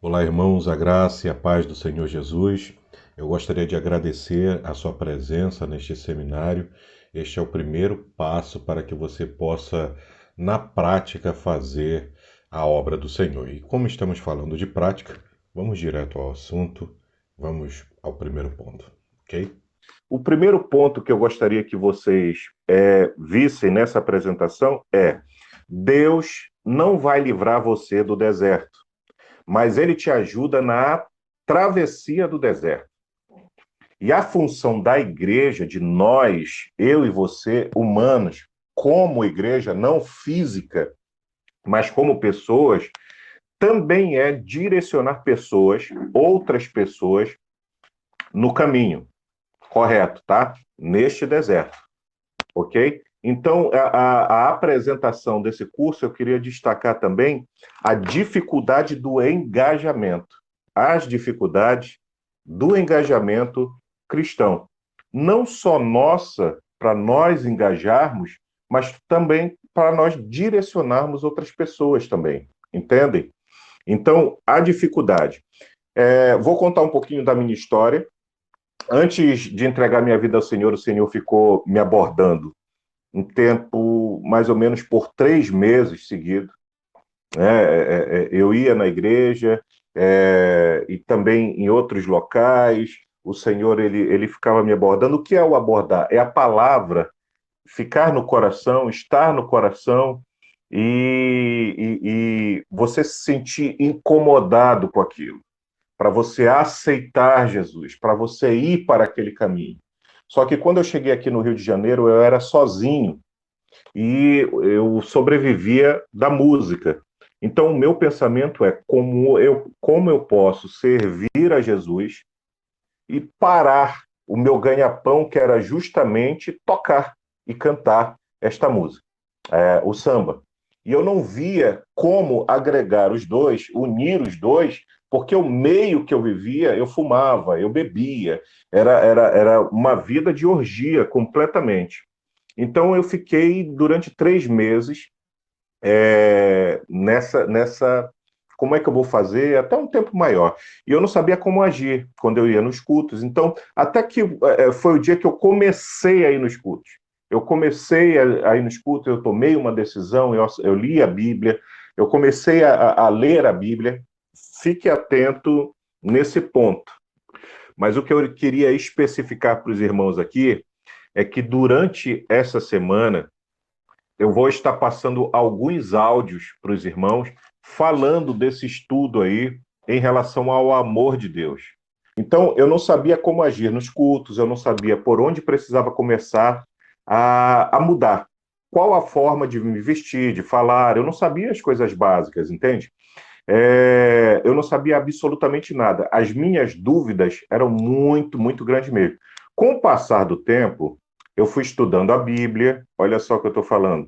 Olá, irmãos, a graça e a paz do Senhor Jesus. Eu gostaria de agradecer a sua presença neste seminário. Este é o primeiro passo para que você possa, na prática, fazer a obra do Senhor. E como estamos falando de prática, vamos direto ao assunto, vamos ao primeiro ponto, ok? O primeiro ponto que eu gostaria que vocês vissem nessa apresentação é: Deus não vai livrar você do deserto, mas Ele te ajuda na travessia do deserto. E a função da igreja, de nós, eu e você, humanos, como igreja, não física, mas como pessoas, também é direcionar pessoas, outras pessoas, no caminho correto, tá? Neste deserto. Ok? Então, a apresentação desse curso, eu queria destacar também a dificuldade do engajamento, as dificuldades do engajamento cristão. Não só nossa, para nós engajarmos, mas também para nós direcionarmos outras pessoas também, entendem? Então, a dificuldade. Vou contar um pouquinho da minha história. Antes de entregar minha vida ao Senhor, o Senhor ficou me abordando um tempo mais ou menos por 3 meses seguidos, né? Eu ia na igreja e também em outros locais. O Senhor ele ficava me abordando. O que é o abordar? É a palavra ficar no coração, estar no coração e você se sentir incomodado com aquilo, para você aceitar Jesus, para você ir para aquele caminho. Só que quando eu cheguei aqui no Rio de Janeiro, eu era sozinho e eu sobrevivia da música. Então, o meu pensamento é como eu posso servir a Jesus e parar o meu ganha-pão, que era justamente tocar e cantar esta música, o samba. E eu não via como agregar os dois, unir os dois, porque o meio que eu vivia, eu fumava, eu bebia, era uma vida de orgia completamente. Então eu fiquei durante 3 meses nessa. Como é que eu vou fazer? Até um tempo maior. E eu não sabia como agir quando eu ia nos cultos. Então, até que foi o dia que eu comecei a ir nos cultos. Eu comecei a ir nos cultos, eu tomei uma decisão, eu li a Bíblia, eu comecei a ler a Bíblia. Fique atento nesse ponto. Mas o que eu queria especificar para os irmãos aqui é que durante essa semana eu vou estar passando alguns áudios para os irmãos falando desse estudo aí em relação ao amor de Deus. Então, eu não sabia como agir nos cultos, eu não sabia por onde precisava começar a mudar. Qual a forma de me vestir, de falar, eu não sabia as coisas básicas, entende? Eu não sabia absolutamente nada. As minhas dúvidas eram muito, muito grandes mesmo. Com o passar do tempo, eu fui estudando a Bíblia, olha só o que eu estou falando.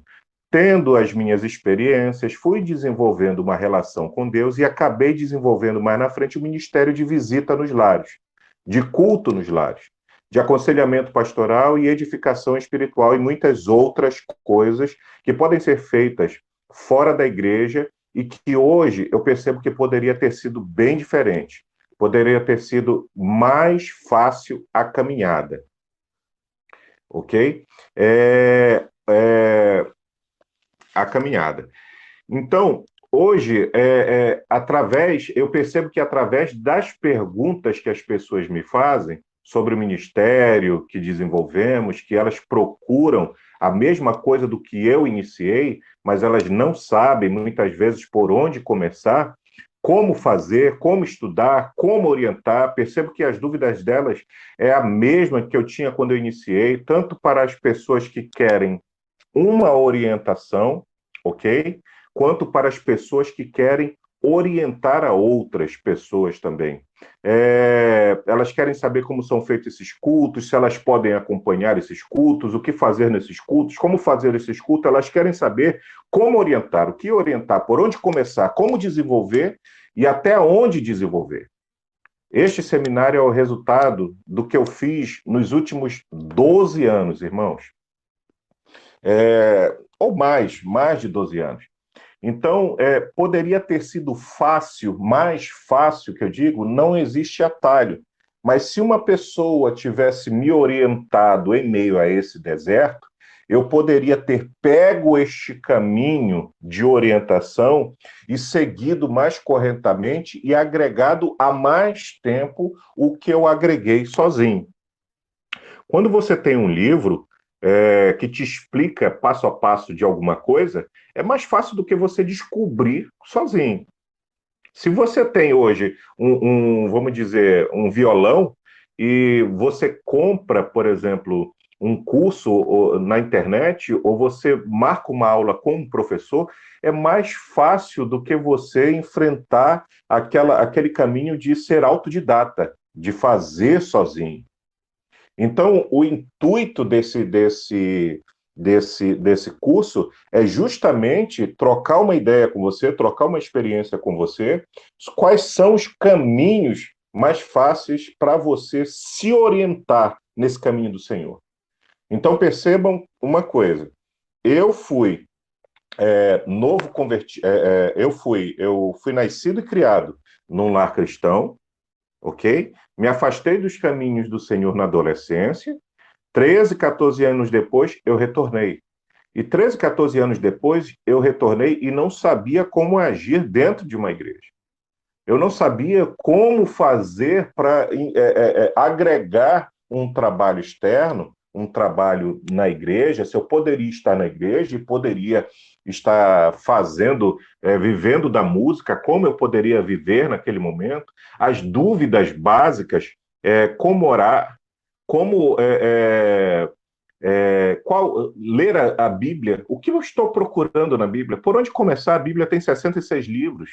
Tendo as minhas experiências, fui desenvolvendo uma relação com Deus e acabei desenvolvendo mais na frente o ministério de visita nos lares, de culto nos lares, de aconselhamento pastoral e edificação espiritual e muitas outras coisas que podem ser feitas fora da igreja e que hoje eu percebo que poderia ter sido bem diferente, poderia ter sido mais fácil a caminhada, ok? É, é, a caminhada. Então, hoje, eu percebo que através das perguntas que as pessoas me fazem sobre o ministério que desenvolvemos, que elas procuram a mesma coisa do que eu iniciei, mas elas não sabem muitas vezes por onde começar, como fazer, como estudar, como orientar. Percebo que as dúvidas delas é a mesma que eu tinha quando eu iniciei, tanto para as pessoas que querem uma orientação, ok? Quanto para as pessoas que querem orientar a outras pessoas também. Elas querem saber como são feitos esses cultos, se elas podem acompanhar esses cultos, o que fazer nesses cultos, como fazer esses cultos. Elas querem saber como orientar, o que orientar, por onde começar, como desenvolver e até onde desenvolver. Este seminário é o resultado do que eu fiz nos últimos 12 anos, irmãos, ou mais de 12 anos. Então, poderia ter sido fácil, mais fácil, que eu digo, não existe atalho. Mas se uma pessoa tivesse me orientado em meio a esse deserto, eu poderia ter pego este caminho de orientação e seguido mais corretamente e agregado a mais tempo o que eu agreguei sozinho. Quando você tem um livro que te explica passo a passo de alguma coisa, é mais fácil do que você descobrir sozinho. Se você tem hoje vamos dizer, um violão e você compra, por exemplo, um curso na internet ou você marca uma aula com um professor, é mais fácil do que você enfrentar aquele caminho de ser autodidata, de fazer sozinho. Então, o intuito desse curso é justamente trocar uma ideia com você, trocar uma experiência com você, quais são os caminhos mais fáceis para você se orientar nesse caminho do Senhor. Então, percebam uma coisa: eu fui novo convertido, eu fui nascido e criado num lar cristão, ok? Me afastei dos caminhos do Senhor na adolescência. 13, 14 anos depois, eu retornei. E 13, 14 anos depois, eu retornei e não sabia como agir dentro de uma igreja. Eu não sabia como fazer para agregar um trabalho externo, um trabalho na igreja, se eu poderia estar na igreja e poderia estar fazendo, vivendo da música, como eu poderia viver naquele momento, as dúvidas básicas, como orar, como ler a Bíblia, o que eu estou procurando na Bíblia, por onde começar? A Bíblia tem 66 livros.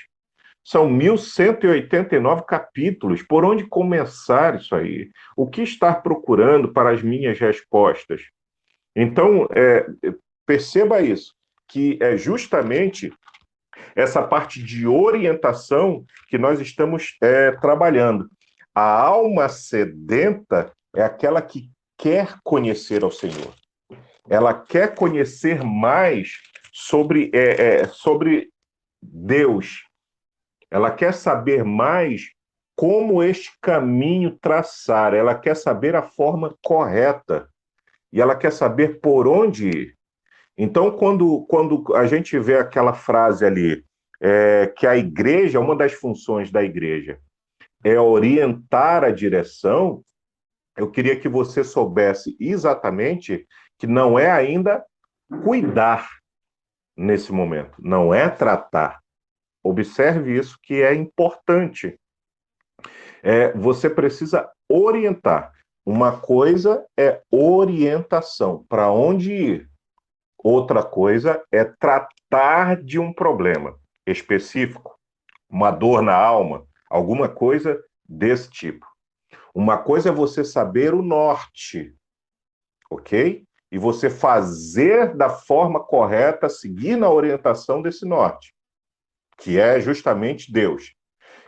São 1.189 capítulos. Por onde começar isso aí? O que estar procurando para as minhas respostas? Então, perceba isso, que é justamente essa parte de orientação que nós estamos trabalhando. A alma sedenta é aquela que quer conhecer ao Senhor. Ela quer conhecer mais sobre Deus. Ela quer saber mais como este caminho traçar, ela quer saber a forma correta e ela quer saber por onde ir. Então, quando a gente vê aquela frase ali, que a igreja, uma das funções da igreja é orientar a direção, eu queria que você soubesse exatamente que não é ainda cuidar nesse momento, não é tratar. Observe isso que é importante. Você precisa orientar. Uma coisa é orientação, para onde ir. Outra coisa é tratar de um problema específico, uma dor na alma, alguma coisa desse tipo. Uma coisa é você saber o norte, ok? E você fazer da forma correta, seguir na orientação desse norte, que é justamente Deus.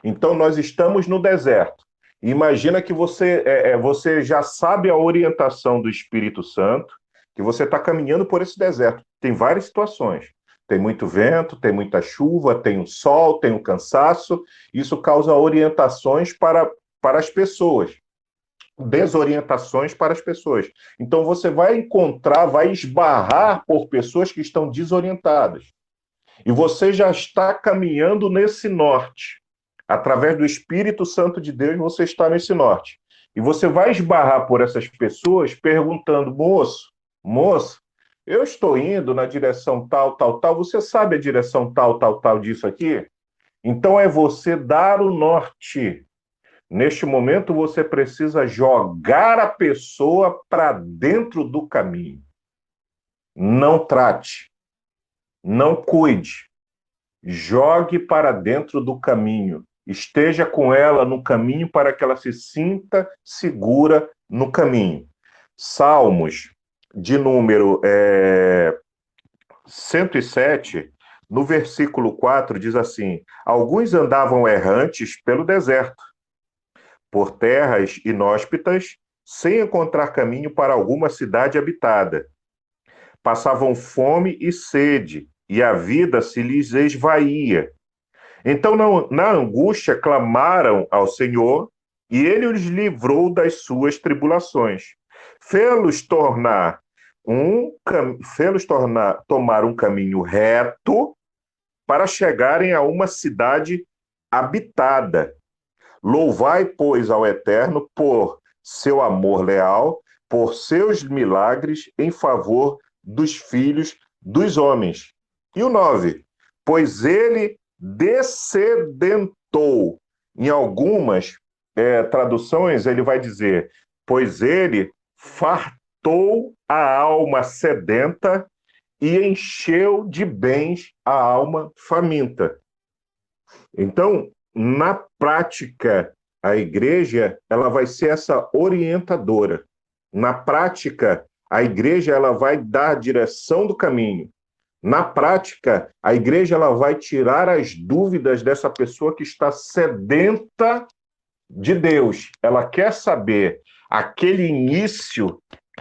Então, nós estamos no deserto. Imagina que você já sabe a orientação do Espírito Santo, que você está caminhando por esse deserto. Tem várias situações. Tem muito vento, tem muita chuva, tem o sol, tem o cansaço. Isso causa orientações para as pessoas, desorientações para as pessoas. Então, você vai encontrar, vai esbarrar por pessoas que estão desorientadas. E você já está caminhando nesse norte. Através do Espírito Santo de Deus, você está nesse norte. E você vai esbarrar por essas pessoas perguntando: moço, eu estou indo na direção tal, tal, tal. Você sabe a direção tal, tal, tal disso aqui? Então é você dar o norte. Neste momento, você precisa jogar a pessoa para dentro do caminho. Não trate, não cuide. Jogue para dentro do caminho. Esteja com ela no caminho para que ela se sinta segura no caminho. Salmos de número 107, no versículo 4, diz assim: alguns andavam errantes pelo deserto, por terras inóspitas, sem encontrar caminho para alguma cidade habitada. Passavam fome e sede, e a vida se lhes esvaía. Então, na angústia, clamaram ao Senhor, e ele os livrou das suas tribulações. Fê-los tomar um caminho reto para chegarem a uma cidade habitada. Louvai, pois, ao Eterno por seu amor leal, por seus milagres em favor dos filhos dos homens. E o 9, pois ele descedentou. Em algumas traduções, ele vai dizer, pois ele fartou a alma sedenta e encheu de bens a alma faminta. Então, na prática, a igreja ela vai ser essa orientadora. Na prática, a igreja ela vai dar a direção do caminho. Na prática, a igreja ela vai tirar as dúvidas dessa pessoa que está sedenta de Deus. Ela quer saber aquele início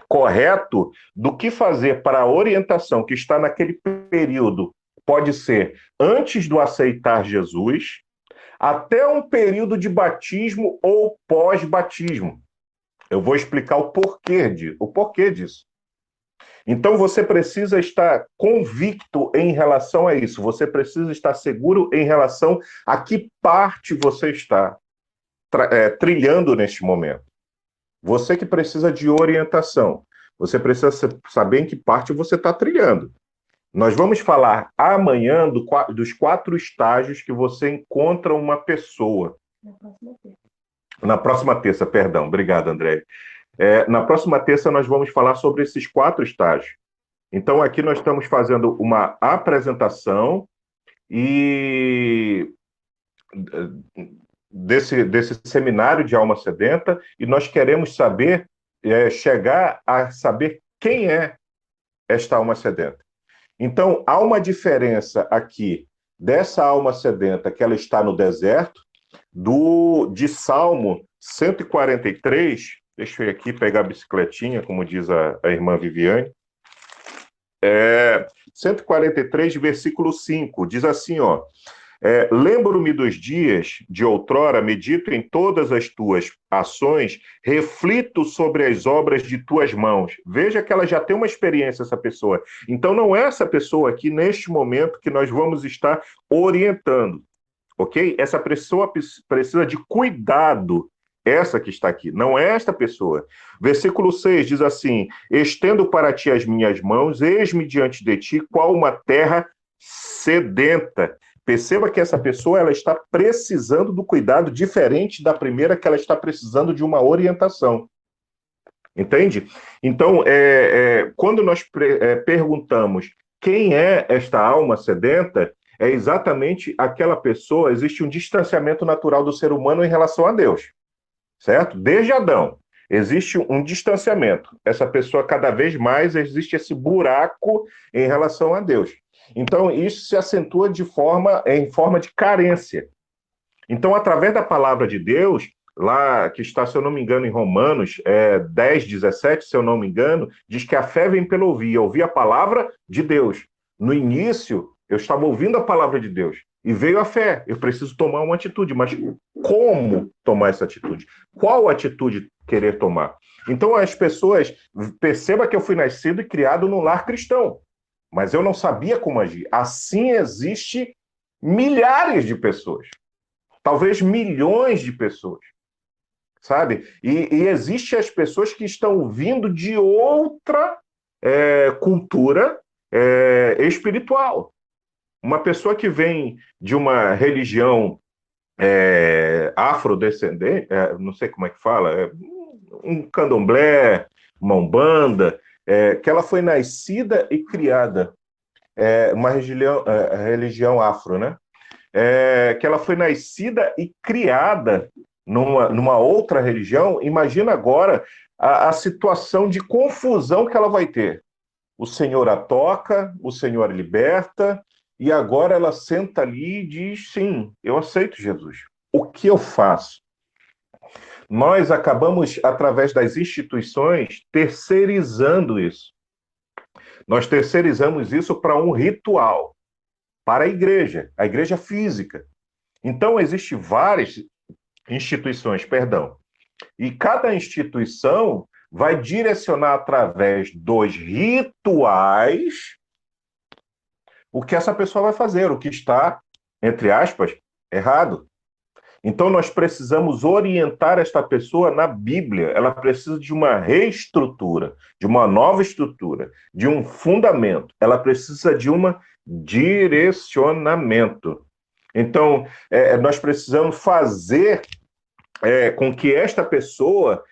correto do que fazer para a orientação que está naquele período. Pode ser antes do aceitar Jesus, até um período de batismo ou pós-batismo. Eu vou explicar o porquê disso. Então, você precisa estar convicto em relação a isso. Você precisa estar seguro em relação a que parte você está trilhando neste momento. Você que precisa de orientação. Você precisa saber em que parte você está trilhando. Nós vamos falar amanhã dos 4 estágios que você encontra uma pessoa. Na próxima terça, perdão. Obrigado, André. Na próxima terça, nós vamos falar sobre esses 4 estágios. Então, aqui nós estamos fazendo uma apresentação desse seminário de alma sedenta, e nós queremos chegar a saber quem é esta alma sedenta. Então, há uma diferença aqui dessa alma sedenta que ela está no deserto, de Salmo 143, deixa eu ir aqui pegar a bicicletinha, como diz a irmã Viviane, 143, versículo 5, diz assim, ó, lembro-me dos dias de outrora, medito em todas as tuas ações, reflito sobre as obras de tuas mãos. Veja que ela já tem uma experiência, essa pessoa. Então, não é essa pessoa aqui, neste momento, que nós vamos estar orientando, ok? Essa pessoa precisa de cuidado, essa que está aqui, não é esta pessoa. Versículo 6 diz assim, estendo para ti as minhas mãos, eis-me diante de ti, qual uma terra sedenta. Perceba que essa pessoa ela está precisando do cuidado diferente da primeira, que ela está precisando de uma orientação. Entende? Então, quando nós perguntamos quem é esta alma sedenta, é exatamente aquela pessoa, existe um distanciamento natural do ser humano em relação a Deus. Certo? Desde Adão, existe um distanciamento. Essa pessoa, cada vez mais, existe esse buraco em relação a Deus. Então, isso se acentua em forma de carência. Então, através da palavra de Deus, lá que está, se eu não me engano, em Romanos 10, 17, se eu não me engano, diz que a fé vem pelo ouvir a palavra de Deus. No início, eu estava ouvindo a palavra de Deus, e veio a fé. Eu preciso tomar uma atitude, mas como tomar essa atitude? Qual atitude querer tomar? Então, as pessoas, perceba que eu fui nascido e criado num lar cristão, mas eu não sabia como agir. Assim existe milhares de pessoas, talvez milhões de pessoas, sabe? E existe as pessoas que estão vindo de outra cultura espiritual. Uma pessoa que vem de uma religião afrodescendente, não sei como é que fala, um candomblé, uma umbanda, que ela foi nascida e criada, uma religião afro, né? Que ela foi nascida e criada numa outra religião. Imagina agora a situação de confusão que ela vai ter. O Senhor a toca, o Senhor a liberta, e agora ela senta ali e diz, sim, eu aceito Jesus. O que eu faço? Nós acabamos, através das instituições, terceirizando isso. Nós terceirizamos isso para um ritual. para a igreja física. Então, existem várias instituições, perdão, e cada instituição vai direcionar através dos rituais o que essa pessoa vai fazer, o que está, entre aspas, errado. Então, nós precisamos orientar esta pessoa na Bíblia. Ela precisa de uma reestrutura, de uma nova estrutura, de um fundamento. Ela precisa de um direcionamento. Então, nós precisamos fazer com que esta pessoa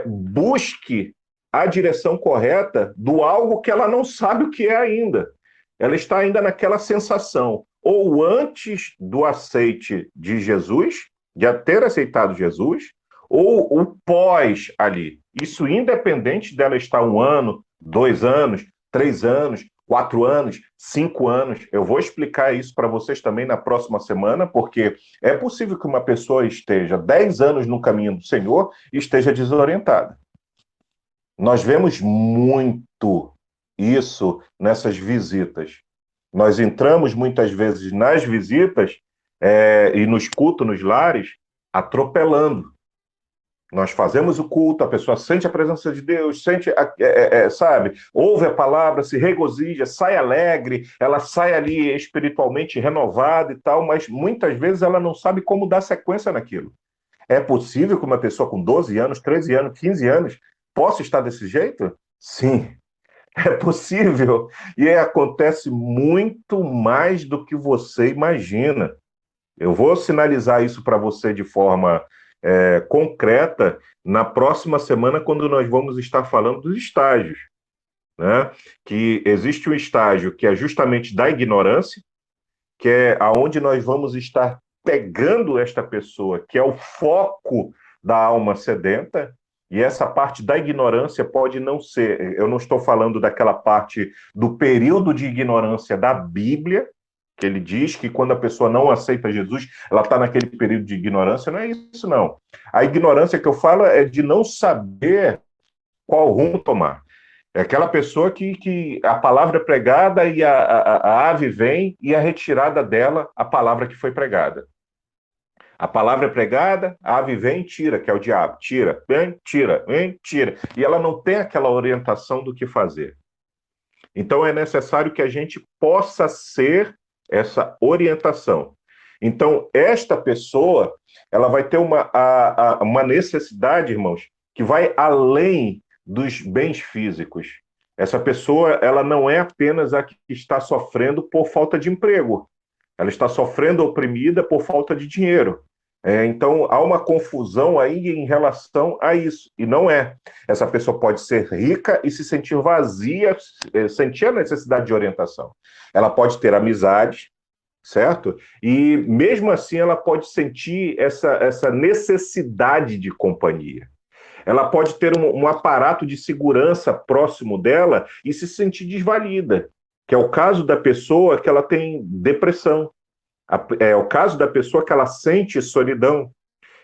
busque a direção correta do algo que ela não sabe o que é ainda. Ela está ainda naquela sensação, ou antes do aceite de Jesus, de ter aceitado Jesus, ou o pós ali. Isso independente dela estar 1 ano, 2 anos, 3 anos, 4 anos, 5 anos. Eu vou explicar isso para vocês também na próxima semana, porque é possível que uma pessoa esteja 10 anos no caminho do Senhor e esteja desorientada. Nós vemos muito isso nessas visitas. Nós entramos muitas vezes nas visitas e nos cultos, nos lares, atropelando. Nós fazemos o culto, a pessoa sente a presença de Deus, sente, sabe, ouve a palavra, se regozija, sai alegre, ela sai ali espiritualmente renovada e tal, mas muitas vezes ela não sabe como dar sequência naquilo. É possível que uma pessoa com 12 anos, 13 anos, 15 anos possa estar desse jeito? Sim. É possível, e acontece muito mais do que você imagina. Eu vou sinalizar isso para você de forma concreta na próxima semana, quando nós vamos estar falando dos estágios, né? Que existe um estágio que é justamente da ignorância, que é aonde nós vamos estar pegando esta pessoa, que é o foco da alma sedenta. E essa parte da ignorância pode não ser, eu não estou falando daquela parte do período de ignorância da Bíblia, que ele diz que quando a pessoa não aceita Jesus, ela está naquele período de ignorância, não é isso, não. A ignorância que eu falo é de não saber qual rumo tomar. É aquela pessoa que a palavra é pregada e a ave vem e a retirada dela a palavra que foi pregada. A palavra é pregada, a ave vem e tira, que é o diabo. Tira, vem, tira, vem, tira. E ela não tem aquela orientação do que fazer. Então é necessário que a gente possa ser essa orientação. Então, esta pessoa, ela vai ter uma necessidade, irmãos, que vai além dos bens físicos. Essa pessoa, ela não é apenas a que está sofrendo por falta de emprego. Ela está sofrendo oprimida por falta de dinheiro. Então, há uma confusão aí em relação a isso. E não é. Essa pessoa pode ser rica e se sentir vazia, sentir a necessidade de orientação. Ela pode ter amizades, certo? E, mesmo assim, ela pode sentir essa necessidade de companhia. Ela pode ter um aparato de segurança próximo dela e se sentir desvalida, que é o caso da pessoa que ela tem depressão. É o caso da pessoa que ela sente solidão.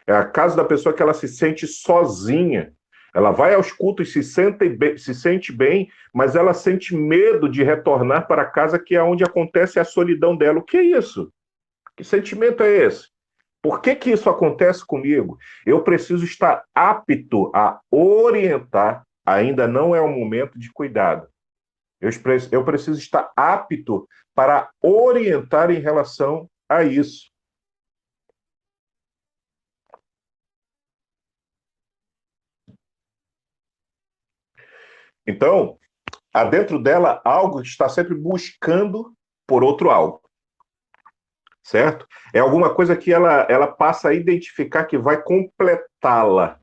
É o caso da pessoa que ela se sente sozinha. Ela vai aos cultos e se sente bem, mas ela sente medo de retornar para casa, que é onde acontece a solidão dela. O que é isso? Que sentimento é esse? Por que isso acontece comigo? Eu preciso estar apto a orientar. Ainda não é o momento de cuidado. Eu preciso estar apto para orientar em relação a isso. Então, há dentro dela algo que está sempre buscando por outro algo, certo? É alguma coisa que ela passa a identificar que vai completá-la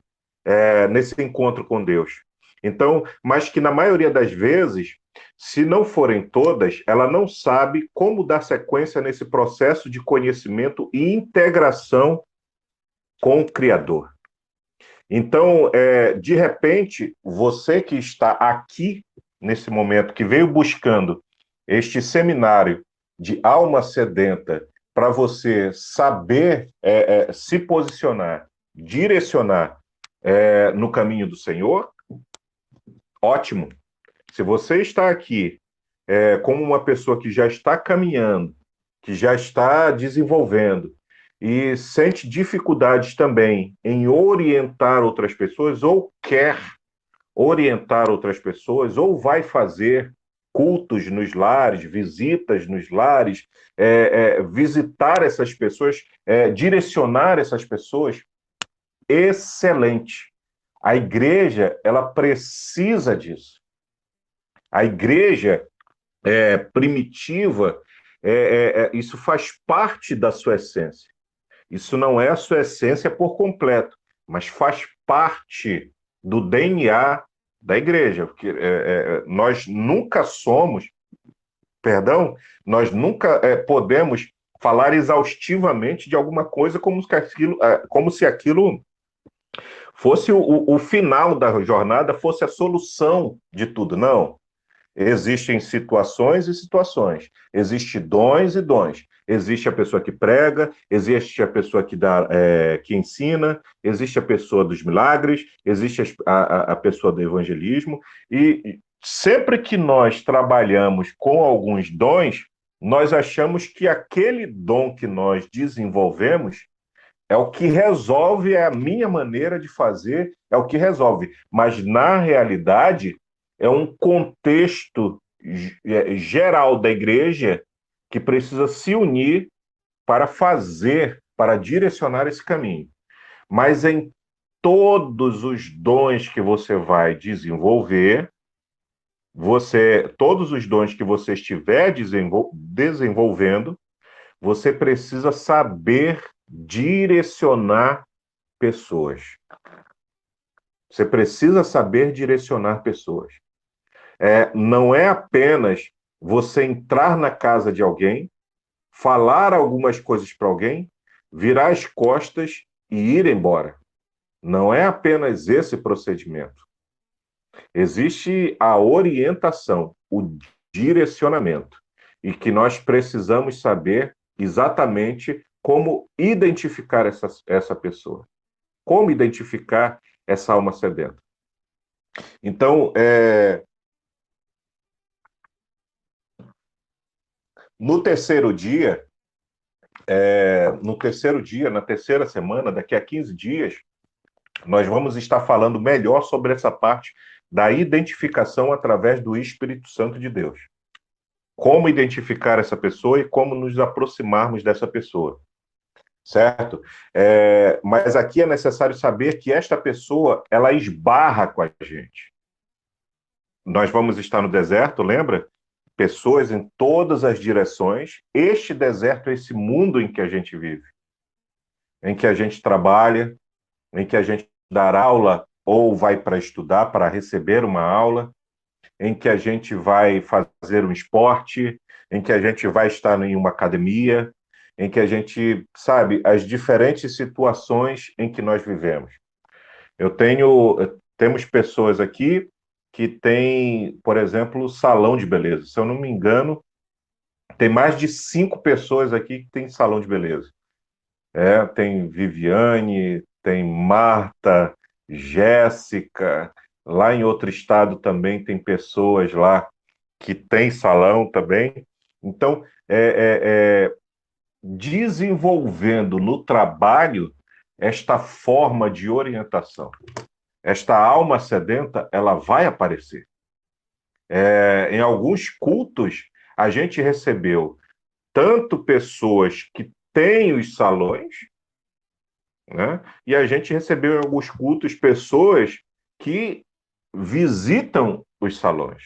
nesse encontro com Deus. Então, mas que na maioria das vezes, se não forem todas, ela não sabe como dar sequência nesse processo de conhecimento e integração com o Criador. Então, de repente, você que está aqui nesse momento, que veio buscando este seminário de alma sedenta para você saber se posicionar, direcionar no caminho do Senhor, ótimo. Se você está aqui como uma pessoa que já está caminhando que já está desenvolvendo e sente dificuldades também em orientar outras pessoas, ou quer orientar outras pessoas, ou vai fazer cultos nos lares, visitas nos lares, visitar essas pessoas, direcionar essas pessoas, excelente. A igreja, ela precisa disso. A igreja primitiva, isso faz parte da sua essência. Isso não é a sua essência por completo, mas faz parte do DNA da igreja. Porque, nós nunca somos, perdão, nós nunca podemos falar exaustivamente de alguma coisa como se aquilo fosse o final da jornada, fosse a solução de tudo. Não. Existem situações e situações, existem dons e dons. Existe a pessoa que prega, existe a pessoa que ensina, existe a pessoa dos milagres, existe a pessoa do evangelismo. E sempre que nós trabalhamos com alguns dons, nós achamos que aquele dom que nós desenvolvemos é o que resolve, é a minha maneira de fazer, é o que resolve. Mas, na realidade, é um contexto geral da igreja que precisa se unir para fazer, para direcionar esse caminho. Mas em todos os dons que você vai desenvolver, todos os dons que você estiver desenvolvendo, você precisa saber direcionar pessoas. Você precisa saber direcionar pessoas. Não é apenas você entrar na casa de alguém, falar algumas coisas para alguém, virar as costas e ir embora. Não é apenas esse procedimento. Existe a orientação, o direcionamento, e que nós precisamos saber exatamente como identificar essa pessoa, como identificar essa alma sedenta. Então, no terceiro dia, na terceira semana, daqui a 15 dias, nós vamos estar falando melhor sobre essa parte da identificação através do Espírito Santo de Deus. Como identificar essa pessoa e como nos aproximarmos dessa pessoa, certo? Mas aqui é necessário saber que esta pessoa, ela esbarra com a gente. Nós vamos estar no deserto, lembra? Pessoas em todas as direções. Este deserto é esse mundo em que a gente vive, em que a gente trabalha, em que a gente dá aula ou vai para estudar, para receber uma aula, em que a gente vai fazer um esporte, em que a gente vai estar em uma academia, em que a gente sabe as diferentes situações em que nós vivemos. Temos pessoas aqui que têm, por exemplo, salão de beleza. Se eu não me engano, tem mais de 5 pessoas aqui que têm salão de beleza. Tem Viviane, tem Marta, Jéssica, lá em outro estado também tem pessoas lá que têm salão também. Então, desenvolvendo no trabalho esta forma de orientação. Esta alma sedenta, ela vai aparecer. Em alguns cultos, a gente recebeu tanto pessoas que têm os salões, né? E a gente recebeu em alguns cultos pessoas que visitam os salões.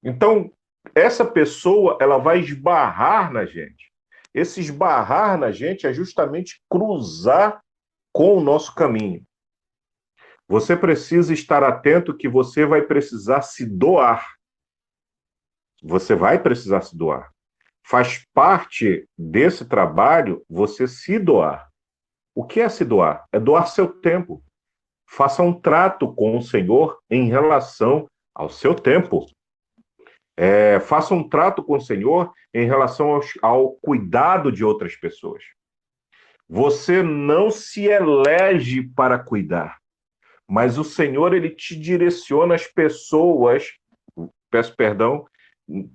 Então, essa pessoa, ela vai esbarrar na gente. Esse esbarrar na gente é justamente cruzar com o nosso caminho. Você precisa estar atento que você vai precisar se doar. Você vai precisar se doar. Faz parte desse trabalho você se doar. O que é se doar? É doar seu tempo. Faça um trato com o Senhor em relação ao seu tempo. Faça um trato com o Senhor em relação ao cuidado de outras pessoas. Você não se elege para cuidar, mas o Senhor, ele te direciona as pessoas, peço perdão,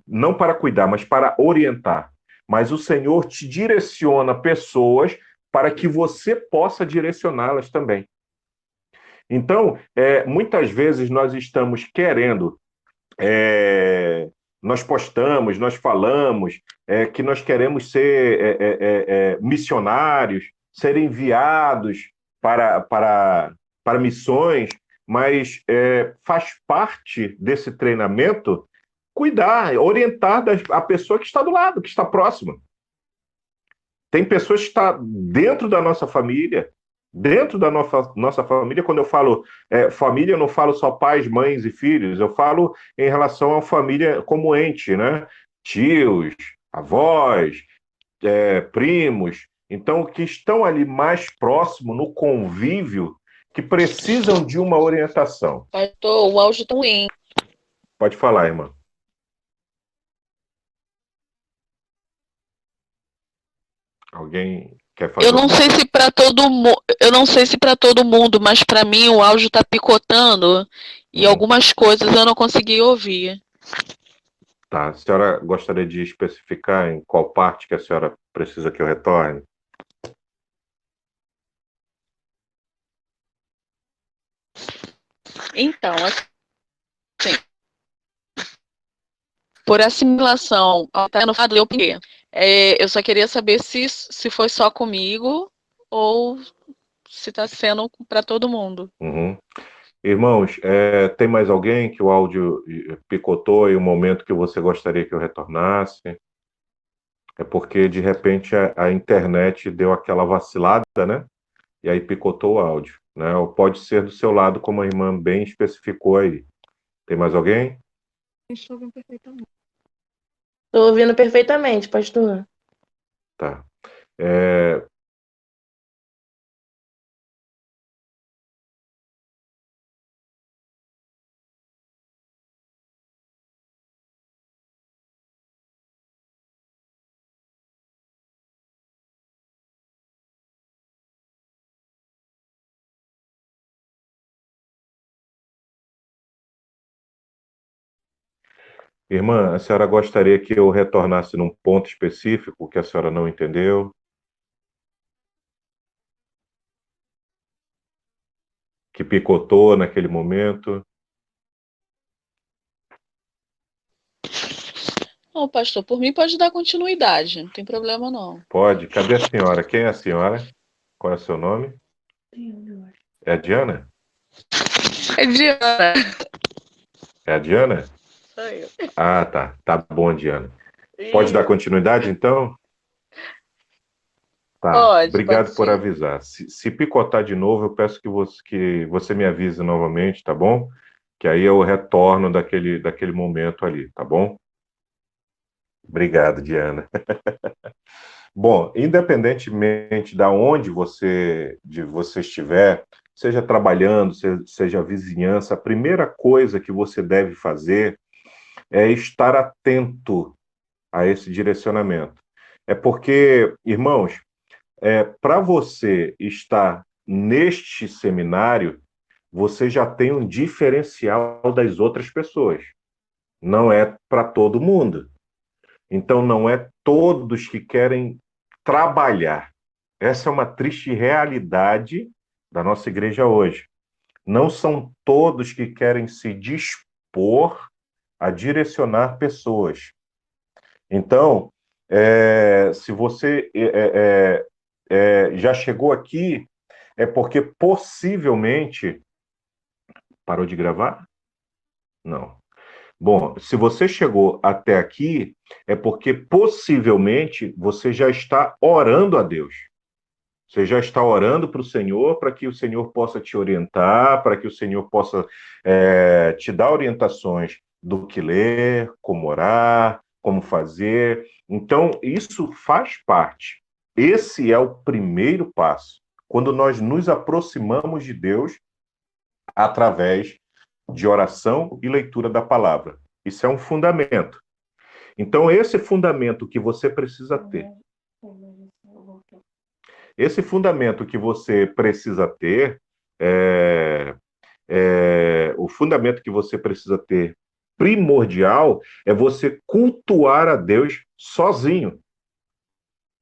não para cuidar, mas para orientar. mas o Senhor te direciona pessoas para que você possa direcioná-las também. Então, muitas vezes nós estamos querendo, nós postamos, nós falamos que nós queremos ser missionários, ser enviados para missões, mas faz parte desse treinamento cuidar, orientar a pessoa que está do lado, que está próxima. Tem pessoas que estão dentro da nossa família, dentro da nossa família. Quando eu falo família, eu não falo só pais, mães e filhos, eu falo em relação à família como ente, né? Tios, avós, primos, então, que estão ali mais próximo, no convívio, que precisam de uma orientação. Pastor, o áudio tá ruim. Pode falar, irmã. Alguém quer fazer? Eu não sei se para todo mundo, eu não sei se para todo mundo, mas para mim o áudio tá picotando e algumas coisas eu não consegui ouvir. Tá. A senhora gostaria de especificar em qual parte que a senhora precisa que eu retorne? Então, assim, por assimilação, até no fato eu peguei. Eu só queria saber se foi só comigo ou se está sendo para todo mundo. Uhum. Irmãos, tem mais alguém que o áudio picotou em um momento que você gostaria que eu retornasse? É porque, de repente, a internet deu aquela vacilada, né? E aí picotou o áudio, né? Ou pode ser do seu lado, como a irmã bem especificou aí. Tem mais alguém? Estou ouvindo perfeitamente. Estou ouvindo perfeitamente, pastor. Tá. Irmã, a senhora gostaria que eu retornasse num ponto específico que a senhora não entendeu? Que picotou naquele momento? Não, pastor, por mim pode dar continuidade, não tem problema não. Pode. Cadê a senhora? Quem é a senhora? Qual é o seu nome? É a Diana? É Diana. É a Diana? Sou eu. Ah, tá. Tá bom, Diana. Pode dar continuidade, então? Tá. Pode, Obrigado pode por sim. avisar. Se picotar de novo, eu peço que você me avise novamente, tá bom? Que aí eu retorno daquele momento ali, tá bom? Obrigado, Diana. Bom, independentemente de onde você estiver, seja trabalhando, seja a vizinhança, a primeira coisa que você deve fazer é estar atento a esse direcionamento. É porque, irmãos, para você estar neste seminário, você já tem um diferencial das outras pessoas. Não é para todo mundo. Então, não é todos que querem trabalhar. Essa é uma triste realidade da nossa igreja hoje. Não são todos que querem se dispor a direcionar pessoas. Então, se você já chegou aqui, é porque possivelmente... Parou de gravar? Não. Bom, se você chegou até aqui, é porque possivelmente você já está orando a Deus. Você já está orando para o Senhor, para que o Senhor possa te orientar, para que o Senhor possa te dar orientações do que ler, como orar, como fazer. Então, isso faz parte. Esse é o primeiro passo. Quando nós nos aproximamos de Deus através de oração e leitura da palavra. Isso é um fundamento. Então, esse fundamento que você precisa ter, o fundamento que você precisa ter primordial é você cultuar a Deus sozinho.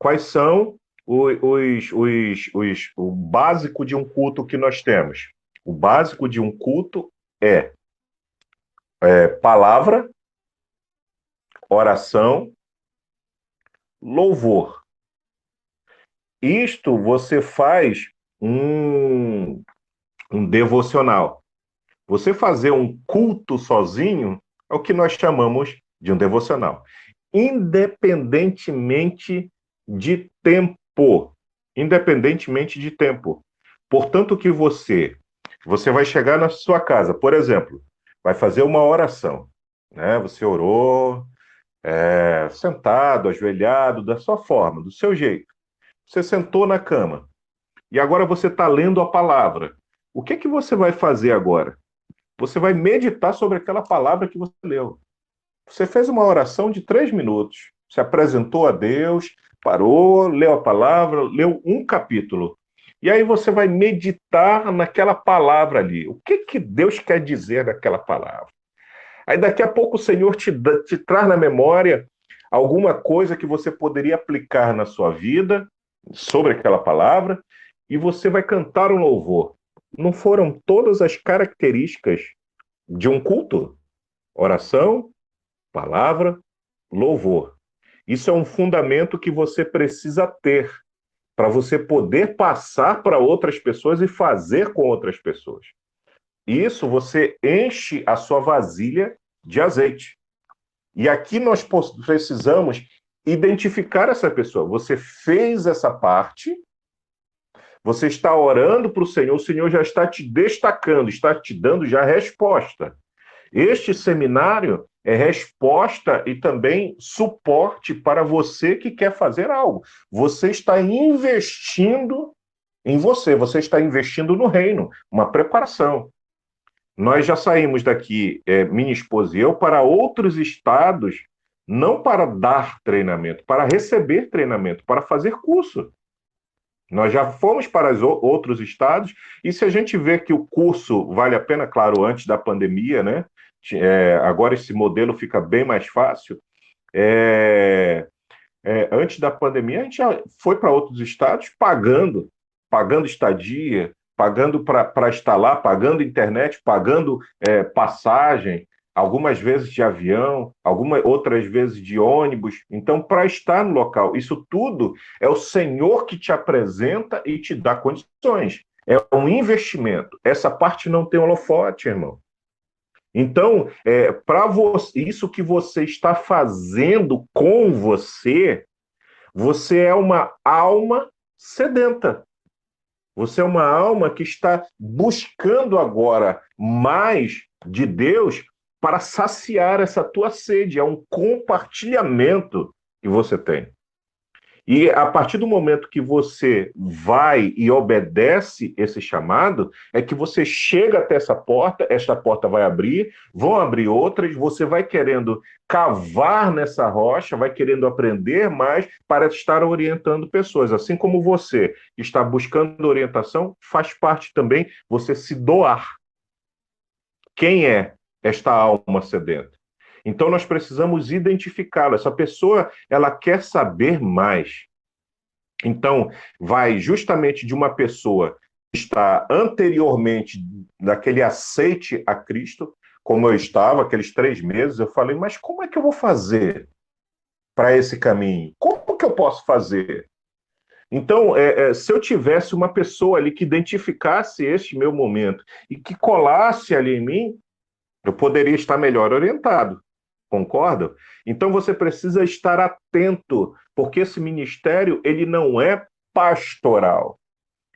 Quais são o básico de um culto que nós temos? O básico de um culto é palavra, oração, louvor. Isto você faz um devocional. Você fazer um culto sozinho é o que nós chamamos de um devocional. Independentemente de tempo. Independentemente de tempo. Portanto, que você vai chegar na sua casa, por exemplo, vai fazer uma oração, né? Você orou, sentado, ajoelhado, da sua forma, do seu jeito. Você sentou na cama e agora você está lendo a palavra. O que você vai fazer agora? Você vai meditar sobre aquela palavra que você leu. Você fez uma oração de 3 minutos, se apresentou a Deus, parou, leu a palavra, leu um capítulo. E aí você vai meditar naquela palavra ali. O que Deus quer dizer naquela palavra? Aí daqui a pouco o Senhor te traz na memória alguma coisa que você poderia aplicar na sua vida sobre aquela palavra e você vai cantar um louvor. Não foram todas as características de um culto? Oração, palavra, louvor. Isso é um fundamento que você precisa ter para você poder passar para outras pessoas e fazer com outras pessoas. Isso você enche a sua vasilha de azeite. E aqui nós precisamos identificar essa pessoa. Você fez essa parte, você está orando para o Senhor já está te destacando, está te dando já resposta. Este seminário é resposta e também suporte para você que quer fazer algo. Você está investindo em você está investindo no reino, uma preparação. Nós já saímos daqui, minha esposa e eu, para outros estados, não para dar treinamento, para receber treinamento, para fazer curso. Nós já fomos para outros estados, e se a gente vê que o curso vale a pena, claro, antes da pandemia, né? Agora esse modelo fica bem mais fácil. Antes da pandemia, a gente já foi para outros estados pagando estadia, pagando para estar lá, pagando internet, pagando passagem, algumas vezes de avião, outras vezes de ônibus. Então, para estar no local, isso tudo é o Senhor que te apresenta e te dá condições. É um investimento. Essa parte não tem holofote, irmão. Então, para você, isso que você está fazendo com você é uma alma sedenta. Você é uma alma que está buscando agora mais de Deus para saciar essa tua sede. É um compartilhamento que você tem. E a partir do momento que você vai e obedece esse chamado, é que você chega até essa porta vai abrir, vão abrir outras, você vai querendo cavar nessa rocha, vai querendo aprender mais para estar orientando pessoas. Assim como você está buscando orientação, faz parte também você se doar. Quem é esta alma sedenta? Então, nós precisamos identificá-la. Essa pessoa, ela quer saber mais. Então, vai justamente de uma pessoa que está anteriormente naquele aceite a Cristo, como eu estava, aqueles 3 meses, eu falei, mas como é que eu vou fazer para esse caminho? Como que eu posso fazer? Então, se eu tivesse uma pessoa ali que identificasse este meu momento e que colasse ali em mim, eu poderia estar melhor orientado. Concordam? Então você precisa estar atento, porque esse ministério ele não é pastoral.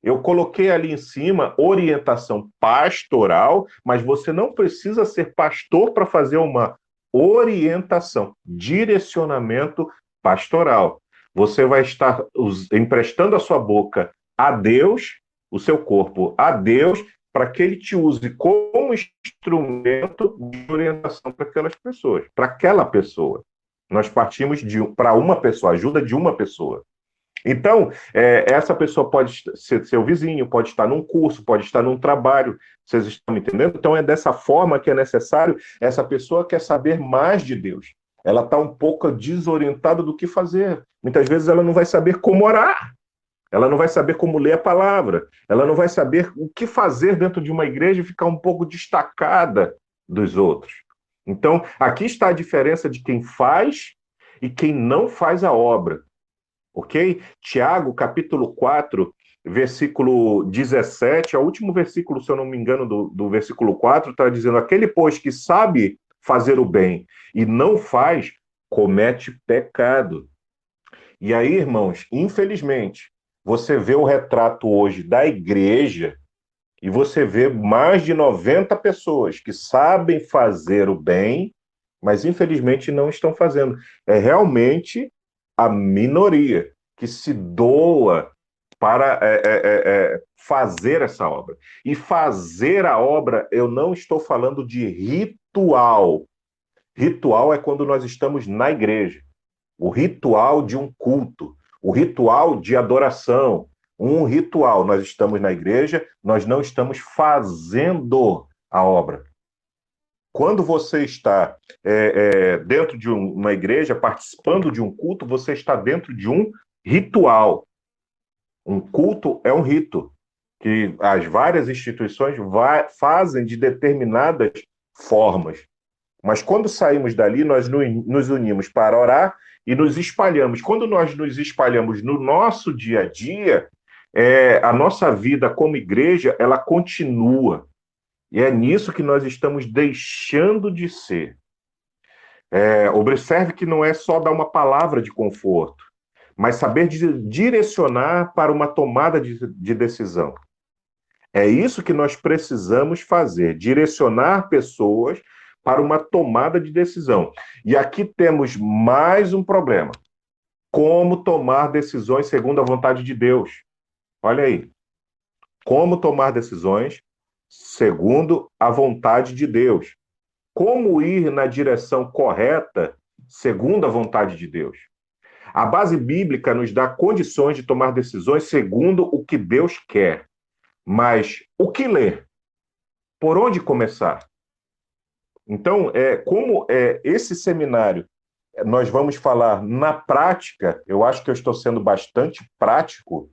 Eu coloquei ali em cima orientação pastoral, mas você não precisa ser pastor para fazer uma orientação, direcionamento pastoral. Você vai estar emprestando a sua boca a Deus, o seu corpo a Deus, para que ele te use como instrumento de orientação para aquelas pessoas, para aquela pessoa. Nós partimos para uma pessoa, ajuda de uma pessoa. Então, essa pessoa pode ser seu vizinho, pode estar num curso, pode estar num trabalho, vocês estão me entendendo? Então, é dessa forma que é necessário, essa pessoa quer saber mais de Deus. ela está um pouco desorientada do que fazer. Muitas vezes ela não vai saber como orar, ela não vai saber como ler a palavra, ela não vai saber o que fazer dentro de uma igreja e ficar um pouco destacada dos outros. Então, aqui está a diferença de quem faz e quem não faz a obra. Ok? Tiago, capítulo 4, versículo 17, é o último versículo, se eu não me engano, do versículo 4, está dizendo: aquele, pois, que sabe fazer o bem e não faz, comete pecado. E aí, irmãos, infelizmente, você vê o retrato hoje da igreja e você vê mais de 90 pessoas que sabem fazer o bem, mas infelizmente não estão fazendo. É realmente a minoria que se doa para fazer essa obra. E fazer a obra, eu não estou falando de ritual. Ritual é quando nós estamos na igreja. O ritual de um culto, o ritual de adoração, um ritual. Nós estamos na igreja, nós não estamos fazendo a obra. Quando você está dentro de uma igreja, participando de um culto, você está dentro de um ritual. Um culto é um rito que as várias instituições fazem de determinadas formas. Mas quando saímos dali, nós nos unimos para orar e nos espalhamos. Quando nós nos espalhamos no nosso dia a dia, a nossa vida como igreja, ela continua. E é nisso que nós estamos deixando de ser. Observe que não é só dar uma palavra de conforto, mas saber direcionar para uma tomada de decisão. É isso que nós precisamos fazer, direcionar pessoas para uma tomada de decisão. E aqui temos mais um problema. Como tomar decisões segundo a vontade de Deus? Olha aí. Como tomar decisões segundo a vontade de Deus? Como ir na direção correta segundo a vontade de Deus? A base bíblica nos dá condições de tomar decisões segundo o que Deus quer. Mas o que ler? Por onde começar? Então, como esse seminário nós vamos falar na prática, eu acho que eu estou sendo bastante prático,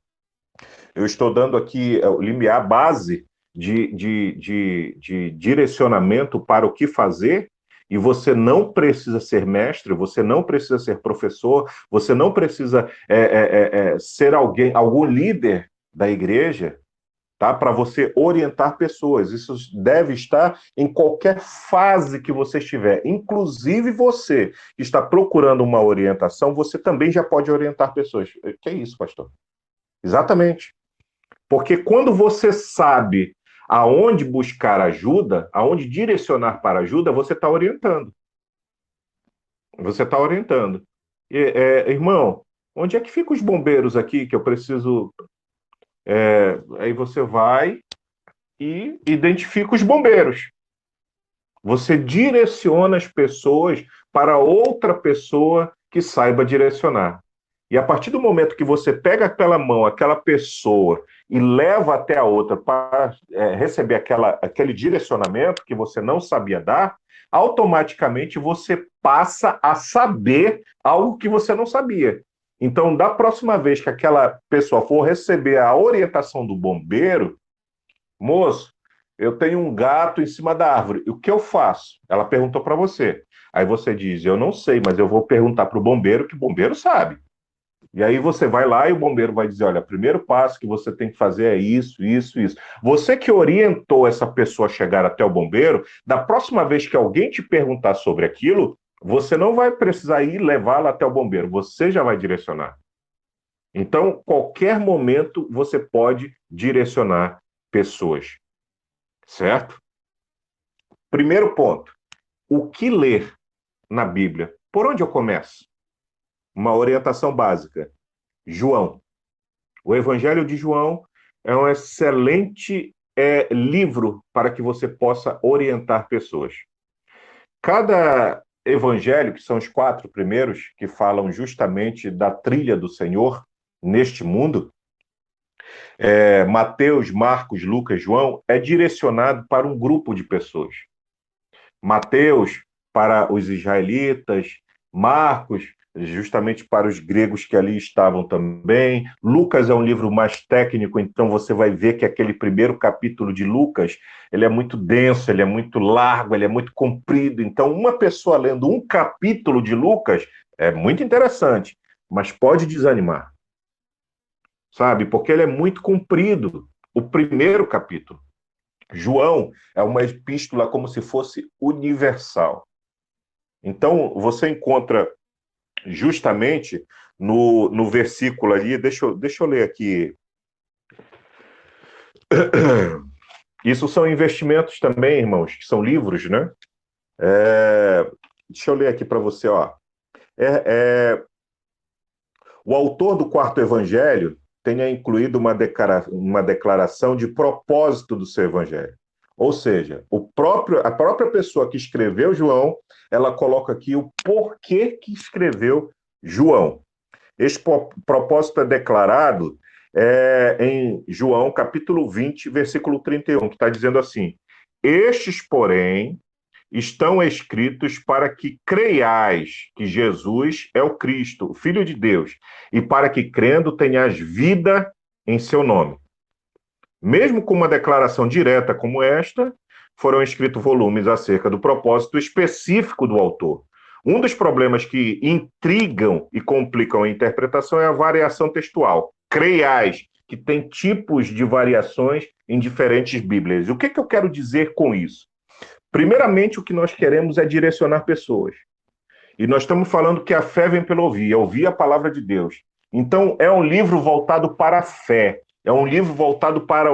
eu estou dando aqui o limiar base de direcionamento para o que fazer, e você não precisa ser mestre, você não precisa ser professor, você não precisa ser algum líder da igreja, tá? Para você orientar pessoas. Isso deve estar em qualquer fase que você estiver. Inclusive você que está procurando uma orientação, você também já pode orientar pessoas. Que é isso, pastor? Exatamente. Porque quando você sabe aonde buscar ajuda, aonde direcionar para ajuda, você está orientando. Você está orientando. Irmão, onde é que ficam os bombeiros aqui que eu preciso... aí você vai e identifica os bombeiros. Você direciona as pessoas para outra pessoa que saiba direcionar. E a partir do momento que você pega pela mão aquela pessoa e leva até a outra para receber aquele direcionamento que você não sabia dar, automaticamente você passa a saber algo que você não sabia. Então, da próxima vez que aquela pessoa for receber a orientação do bombeiro, moço, eu tenho um gato em cima da árvore, o que eu faço? Ela perguntou para você. Aí você diz, eu não sei, mas eu vou perguntar para o bombeiro, que o bombeiro sabe. E aí você vai lá e o bombeiro vai dizer, olha, o primeiro passo que você tem que fazer é isso, isso, isso. Você que orientou essa pessoa a chegar até o bombeiro, da próxima vez que alguém te perguntar sobre aquilo, você não vai precisar ir levá-la até o bombeiro, você já vai direcionar. Então, qualquer momento você pode direcionar pessoas, certo? Primeiro ponto, o que ler na Bíblia? Por onde eu começo? Uma orientação básica. João. O Evangelho de João é um excelente livro para que você possa orientar pessoas. Cada evangelho, que são os 4 primeiros, que falam justamente da trilha do Senhor neste mundo, Mateus, Marcos, Lucas, João, é direcionado para um grupo de pessoas. Mateus, para os israelitas, Marcos, justamente para os gregos que ali estavam também. Lucas é um livro mais técnico, então você vai ver que aquele primeiro capítulo de Lucas, ele é muito denso, ele é muito largo, ele é muito comprido. Então, uma pessoa lendo um capítulo de Lucas é muito interessante, mas pode desanimar, sabe? Porque ele é muito comprido, o primeiro capítulo. João é uma epístola como se fosse universal. Então, você encontra justamente no versículo ali, deixa eu ler aqui. Isso são investimentos também, irmãos, que são livros, né? Deixa eu ler aqui para você, ó. O autor do quarto evangelho tenha incluído uma declaração de propósito do seu evangelho. Ou seja, a própria pessoa que escreveu João, ela coloca aqui o porquê que escreveu João. Esse propósito é declarado em João, capítulo 20, versículo 31, que está dizendo assim: estes, porém, estão escritos para que creiais que Jesus é o Cristo, o Filho de Deus, e para que, crendo, tenhas vida em seu nome. Mesmo com uma declaração direta como esta, foram escritos volumes acerca do propósito específico do autor. Um dos problemas que intrigam e complicam a interpretação é a variação textual. Creiais, que tem tipos de variações em diferentes Bíblias. O que eu quero dizer com isso? Primeiramente, o que nós queremos é direcionar pessoas. E nós estamos falando que a fé vem pelo ouvir a palavra de Deus. Então, é um livro voltado para a fé, é um livro voltado para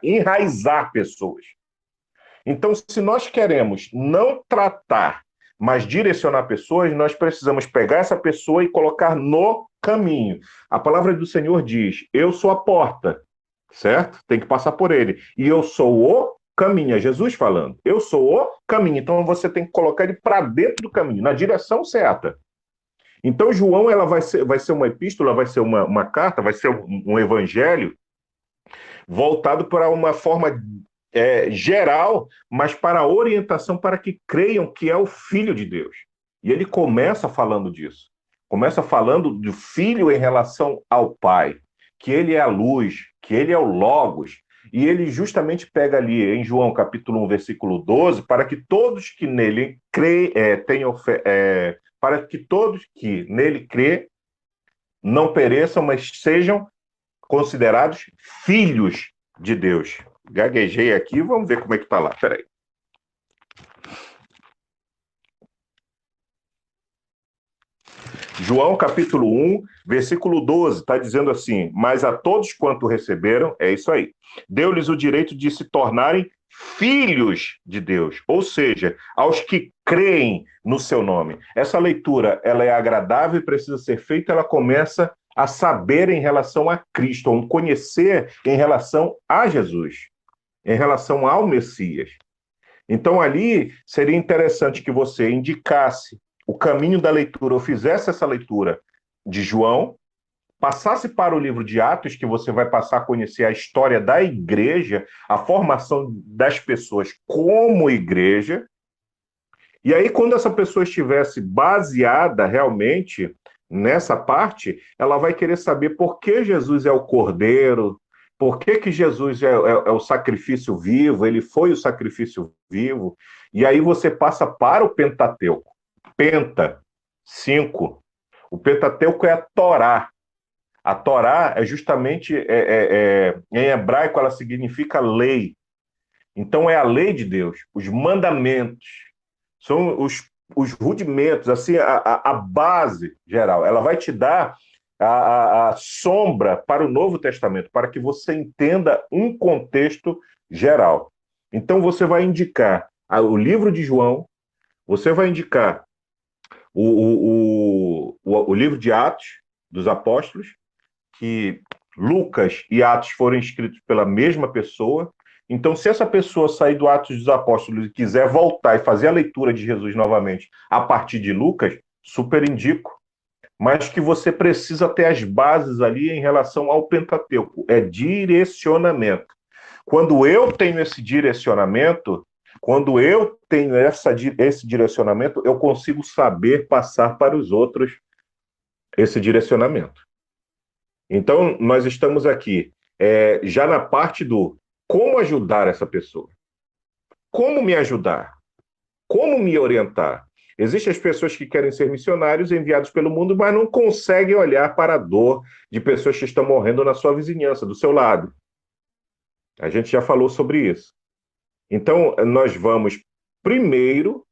enraizar pessoas. Então, se nós queremos não tratar, mas direcionar pessoas, nós precisamos pegar essa pessoa e colocar no caminho. A palavra do Senhor diz: eu sou a porta, certo? Tem que passar por ele. E eu sou o caminho, é Jesus falando. Eu sou o caminho. Então você tem que colocar ele para dentro do caminho, na direção certa. Então João, ela vai ser uma epístola, vai ser uma carta, vai ser um evangelho voltado para uma forma geral, mas para a orientação para que creiam que é o Filho de Deus. E ele começa falando disso. Começa falando do Filho em relação ao Pai, que ele é a luz, que ele é o Logos. E ele justamente pega ali em João capítulo 1, versículo 12, para que todos que nele tenham fé, para que todos que nele crê não pereçam, mas sejam considerados filhos de Deus. Gaguejei aqui, vamos ver como é que está lá. Peraí. João capítulo 1, versículo 12, está dizendo assim: mas a todos quanto receberam, é isso aí, deu-lhes o direito de se tornarem filhos de Deus, ou seja, aos que creem no seu nome. Essa leitura, ela é agradável e precisa ser feita, ela começa a saber em relação a Cristo, a um conhecer em relação a Jesus, em relação ao Messias. Então ali seria interessante que você indicasse o caminho da leitura, ou fizesse essa leitura de João, passasse para o livro de Atos, que você vai passar a conhecer a história da igreja, a formação das pessoas como igreja, e aí quando essa pessoa estivesse baseada realmente nessa parte, ela vai querer saber por que Jesus é o Cordeiro, por que Jesus é o sacrifício vivo, ele foi o sacrifício vivo, e aí você passa para o Pentateuco. Penta, 5. O Pentateuco é a Torá. A Torá é justamente, em hebraico, ela significa lei. Então é a lei de Deus, os mandamentos, são os rudimentos, assim, a base geral. Ela vai te dar a sombra para o Novo Testamento, para que você entenda um contexto geral. Então você vai indicar o livro de João, você vai indicar o livro de Atos dos Apóstolos, que Lucas e Atos foram escritos pela mesma pessoa. Então, se essa pessoa sair do Atos dos Apóstolos e quiser voltar e fazer a leitura de Jesus novamente a partir de Lucas, super indico. Mas que você precisa ter as bases ali em relação ao Pentateuco. É direcionamento. Quando eu tenho esse direcionamento, Quando eu tenho esse direcionamento, eu consigo saber passar para os outros esse direcionamento. Então, nós estamos aqui já na parte do como ajudar essa pessoa. Como me ajudar? Como me orientar? Existem as pessoas que querem ser missionários enviados pelo mundo, mas não conseguem olhar para a dor de pessoas que estão morrendo na sua vizinhança, do seu lado. A gente já falou sobre isso. Então, nós vamos primeiro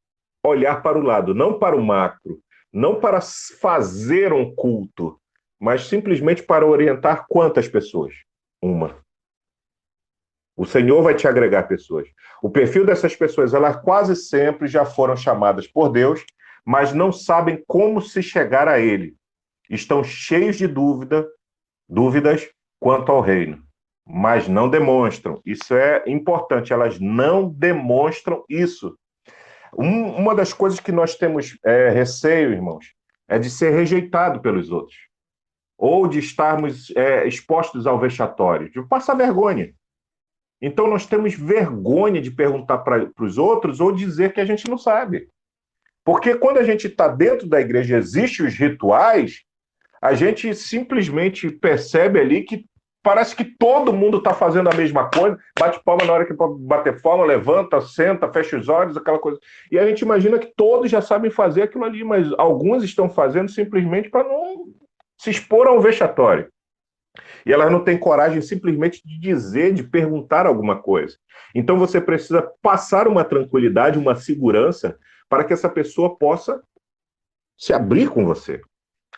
olhar para o lado, não para o macro, não para fazer um culto, mas simplesmente para orientar quantas pessoas? Uma. O Senhor vai te agregar pessoas. O perfil dessas pessoas, elas quase sempre já foram chamadas por Deus, mas não sabem como se chegar a Ele. Estão cheios de dúvidas quanto ao reino, mas não demonstram. Isso é importante, elas não demonstram isso. Uma das coisas que nós temos receio, irmãos, é de ser rejeitado pelos outros, ou de estarmos expostos ao vexatório, de passar vergonha. Então, nós temos vergonha de perguntar para os outros ou dizer que a gente não sabe. Porque quando a gente está dentro da igreja, existem os rituais, a gente simplesmente percebe ali que parece que todo mundo está fazendo a mesma coisa, bate palma na hora que pode bater palma, levanta, senta, fecha os olhos, aquela coisa. E a gente imagina que todos já sabem fazer aquilo ali, mas alguns estão fazendo simplesmente para não se expor a um vexatório. E elas não têm coragem simplesmente de dizer, de perguntar alguma coisa. Então você precisa passar uma tranquilidade, uma segurança, para que essa pessoa possa se abrir com você.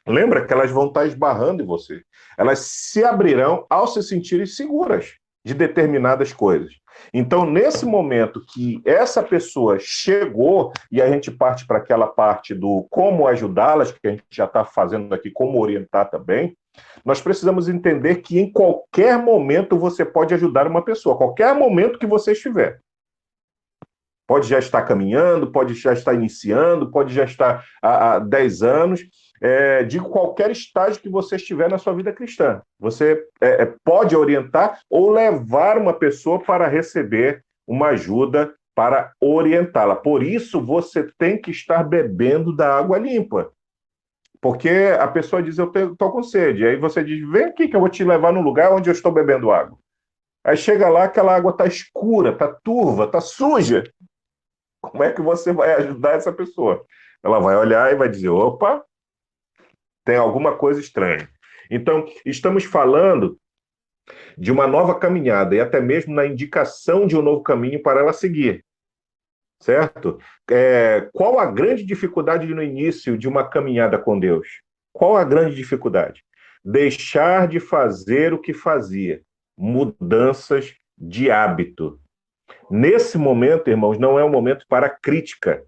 Lembra que elas vão estar esbarrando em você. Elas se abrirão ao se sentirem seguras de determinadas coisas. Então, nesse momento que essa pessoa chegou, e a gente parte para aquela parte do como ajudá-las, que a gente já está fazendo aqui, como orientar também, nós precisamos entender que em qualquer momento você pode ajudar uma pessoa, qualquer momento que você estiver. Pode já estar caminhando, pode já estar iniciando, pode já estar há 10 anos, de qualquer estágio que você estiver na sua vida cristã. Você pode orientar ou levar uma pessoa para receber uma ajuda para orientá-la. Por isso, você tem que estar bebendo da água limpa. Porque a pessoa diz, eu estou com sede. Aí você diz, vem aqui que eu vou te levar no lugar onde eu estou bebendo água. Aí chega lá, aquela água está escura, está turva, está suja. Como é que você vai ajudar essa pessoa? Ela vai olhar e vai dizer, opa, tem alguma coisa estranha. Então, estamos falando de uma nova caminhada e até mesmo na indicação de um novo caminho para ela seguir. Certo? Qual a grande dificuldade no início de uma caminhada com Deus? Qual a grande dificuldade? Deixar de fazer o que fazia. Mudanças de hábito. Nesse momento, irmãos, não é um momento para crítica.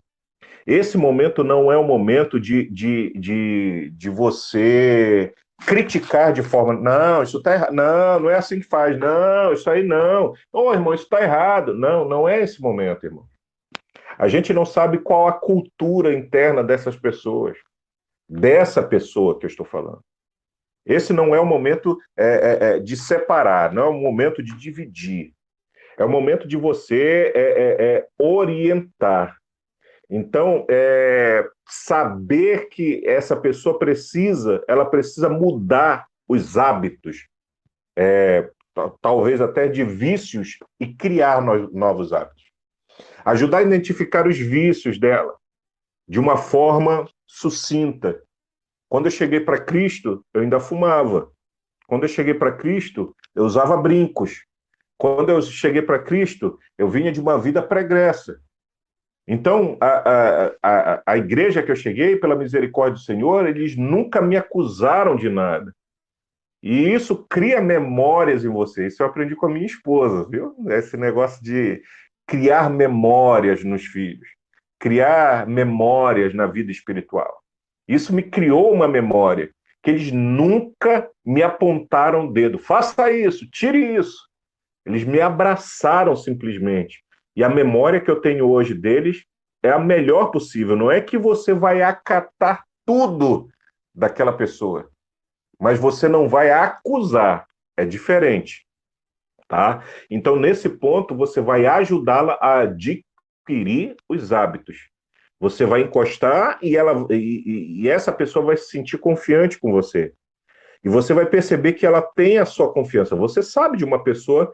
Esse momento não é um momento de você criticar de forma, não, isso está errado, não é assim que faz, não, isso aí não. Ô, irmão, isso está errado. Não é esse momento, irmão. A gente não sabe qual a cultura interna dessas pessoas, dessa pessoa que eu estou falando. Esse não é o momento de separar, não é o momento de dividir. É o momento de você orientar. Então, saber que essa pessoa ela precisa mudar os hábitos, talvez até de vícios, e criar novos hábitos. Ajudar a identificar os vícios dela de uma forma sucinta. Quando eu cheguei para Cristo, eu ainda fumava. Quando eu cheguei para Cristo, eu usava brincos. Quando eu cheguei para Cristo, eu vinha de uma vida pregressa. Então, a igreja que eu cheguei, pela misericórdia do Senhor, eles nunca me acusaram de nada. E isso cria memórias em você. Isso eu aprendi com a minha esposa, viu? Esse negócio de criar memórias nos filhos, criar memórias na vida espiritual. Isso me criou uma memória, que eles nunca me apontaram o dedo. Faça isso, tire isso. Eles me abraçaram simplesmente. E a memória que eu tenho hoje deles é a melhor possível. Não é que você vai acatar tudo daquela pessoa, mas você não vai acusar. É diferente. Tá? Então, nesse ponto, você vai ajudá-la a adquirir os hábitos. Você vai encostar e essa pessoa vai se sentir confiante com você. E você vai perceber que ela tem a sua confiança. Você sabe de uma pessoa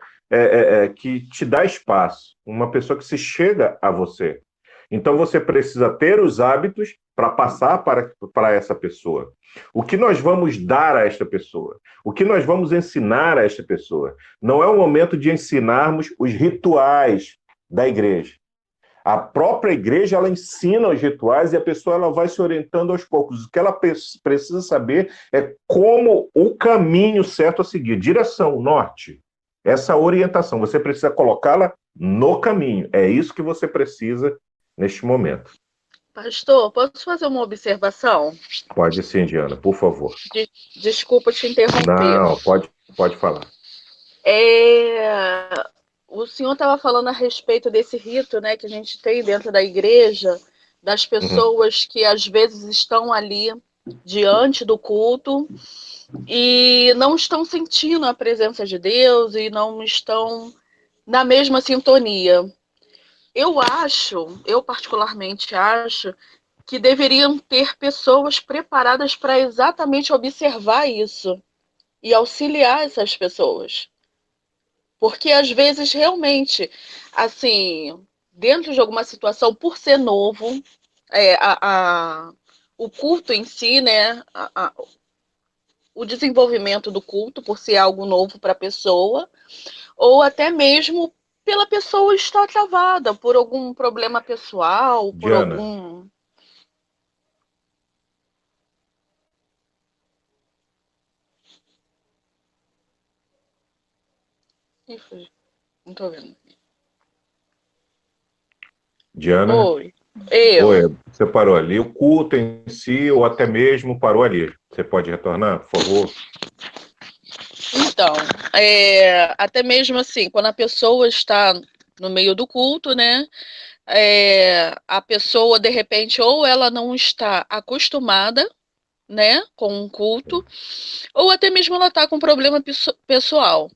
que te dá espaço, uma pessoa que se chega a você. Então você precisa ter os hábitos para passar para essa pessoa. O que nós vamos dar a esta pessoa? O que nós vamos ensinar a esta pessoa? Não é o momento de ensinarmos os rituais da igreja. A própria igreja, ela ensina os rituais e a pessoa ela vai se orientando aos poucos. O que ela precisa saber é como o caminho certo a seguir, direção, norte. Essa orientação, você precisa colocá-la no caminho. É isso que você precisa neste momento. Pastor, posso fazer uma observação? Pode sim, Diana, por favor. Desculpa te interromper. Não, pode falar. O senhor estava falando a respeito desse rito, né, que a gente tem dentro da igreja, das pessoas que às vezes estão ali diante do culto e não estão sentindo a presença de Deus e não estão na mesma sintonia. Eu particularmente acho que deveriam ter pessoas preparadas para exatamente observar isso e auxiliar essas pessoas. Porque às vezes realmente, assim, dentro de alguma situação, por ser novo, o culto em si, né, o desenvolvimento do culto, por ser algo novo para a pessoa, ou até mesmo pela pessoa estar travada por algum problema pessoal, por Diana, algum... Não tô vendo. Diana? Oi. Eu. Oi, você parou ali. O culto em si, ou até mesmo parou ali. Você pode retornar, por favor? Então, até mesmo assim, quando a pessoa está no meio do culto, né? A pessoa, de repente, ou ela não está acostumada, né, com um culto, ou até mesmo ela está com problema pessoal.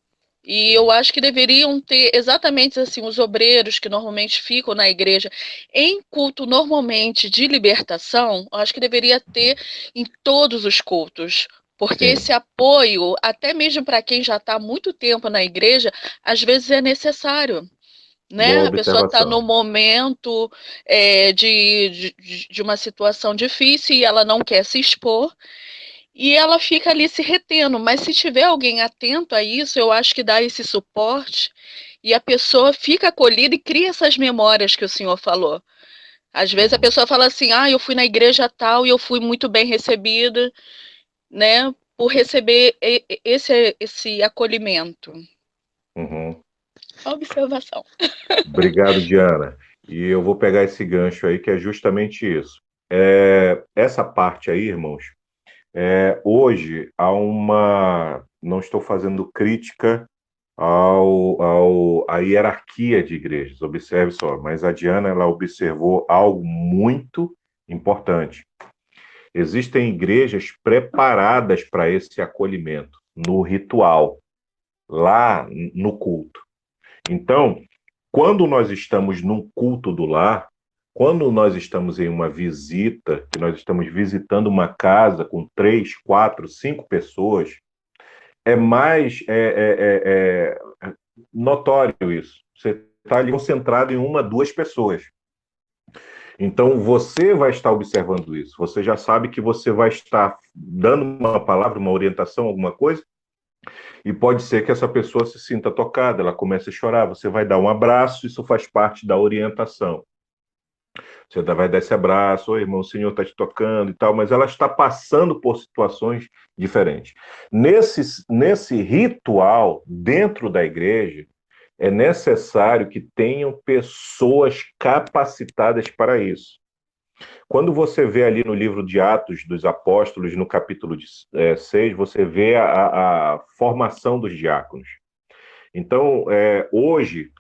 E eu acho que deveriam ter exatamente assim os obreiros que normalmente ficam na igreja em culto normalmente de libertação, eu acho que deveria ter em todos os cultos. Porque Sim. esse apoio, até mesmo para quem já está há muito tempo na igreja, às vezes é necessário. Né? Boa A pessoa está observação. no momento de uma situação difícil e ela não quer se expor. E ela fica ali se retendo, mas se tiver alguém atento a isso, eu acho que dá esse suporte e a pessoa fica acolhida e cria essas memórias que o senhor falou. Às vezes a pessoa fala assim, eu fui na igreja tal e eu fui muito bem recebida, né, por receber esse acolhimento. Uhum. Observação. Obrigado, Diana. E eu vou pegar esse gancho aí, que é justamente isso. Essa parte aí, irmãos, hoje há uma. Não estou fazendo crítica à hierarquia de igrejas, observe só, mas a Diana ela observou algo muito importante. Existem igrejas preparadas para esse acolhimento, no ritual, lá no culto. Então, quando nós estamos num culto do lar, quando nós estamos em uma visita, que nós estamos visitando uma casa com 3, 4, 5 pessoas, é mais notório isso. Você está ali concentrado em uma, duas pessoas. Então, você vai estar observando isso. Você já sabe que você vai estar dando uma palavra, uma orientação, alguma coisa, e pode ser que essa pessoa se sinta tocada, ela comece a chorar, você vai dar um abraço, isso faz parte da orientação. Você vai dar esse abraço, oi irmão, o Senhor está te tocando e tal, mas ela está passando por situações diferentes. Nesse ritual, dentro da igreja, é necessário que tenham pessoas capacitadas para isso. Quando você vê ali no livro de Atos dos Apóstolos, no capítulo 6, você vê a formação dos diáconos. Então, hoje,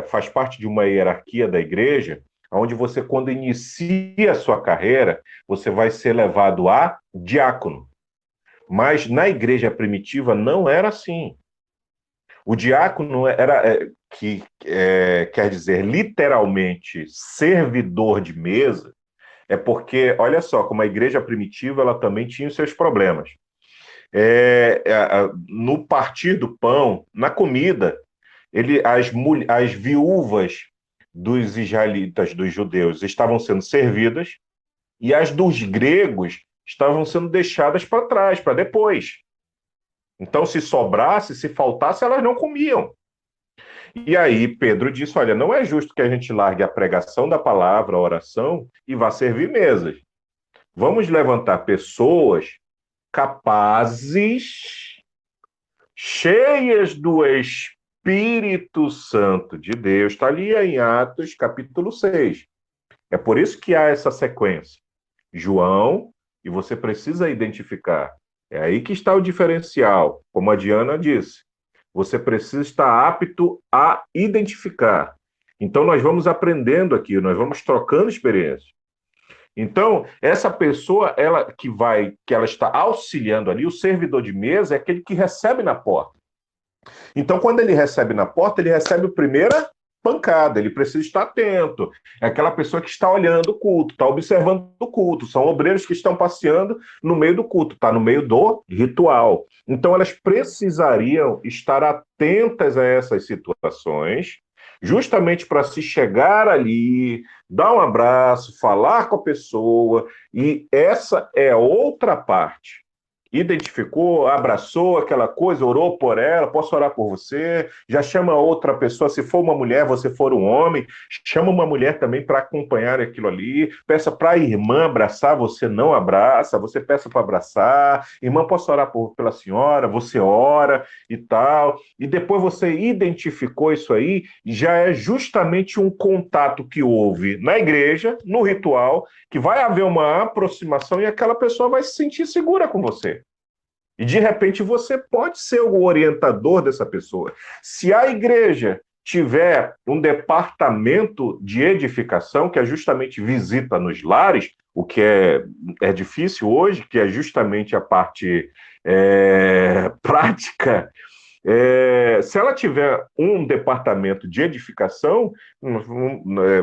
faz parte de uma hierarquia da igreja, onde você, quando inicia a sua carreira, você vai ser levado a diácono. Mas na igreja primitiva não era assim. O diácono quer dizer literalmente servidor de mesa, é porque, olha só, como a igreja primitiva, ela também tinha os seus problemas. No partir do pão, na comida, as viúvas dos israelitas, dos judeus, estavam sendo servidas e as dos gregos estavam sendo deixadas para trás, para depois. Então, se sobrasse, se faltasse, elas não comiam. E aí Pedro disse, olha, não é justo que a gente largue a pregação da palavra, a oração, e vá servir mesas. Vamos levantar pessoas capazes, cheias do Espírito Santo de Deus. Está ali em Atos, capítulo 6. É por isso que há essa sequência. João, e você precisa identificar. É aí que está o diferencial, como a Diana disse. Você precisa estar apto a identificar. Então, nós vamos aprendendo aqui, nós vamos trocando experiência. Então, essa pessoa, que ela está auxiliando ali, o servidor de mesa é aquele que recebe na porta. Então, quando ele recebe na porta, ele recebe a primeira pancada, ele precisa estar atento. É aquela pessoa que está olhando o culto, está observando o culto. São obreiros que estão passeando no meio do culto, está no meio do ritual. Então, elas precisariam estar atentas a essas situações, justamente para se chegar ali, dar um abraço, falar com a pessoa, e essa é outra parte. Identificou, abraçou aquela coisa, orou por ela, posso orar por você, já chama outra pessoa, se for uma mulher, você for um homem, chama uma mulher também para acompanhar aquilo ali, peça para a irmã abraçar, você não abraça, você peça para abraçar, irmã, posso orar pela senhora, você ora e tal, e depois você identificou isso aí, já é justamente um contato que houve na igreja, no ritual, que vai haver uma aproximação e aquela pessoa vai se sentir segura com você. E, de repente, você pode ser o orientador dessa pessoa. Se a igreja tiver um departamento de edificação, que é justamente visita nos lares, o que é difícil hoje, que é justamente a parte prática. Se ela tiver um departamento de edificação,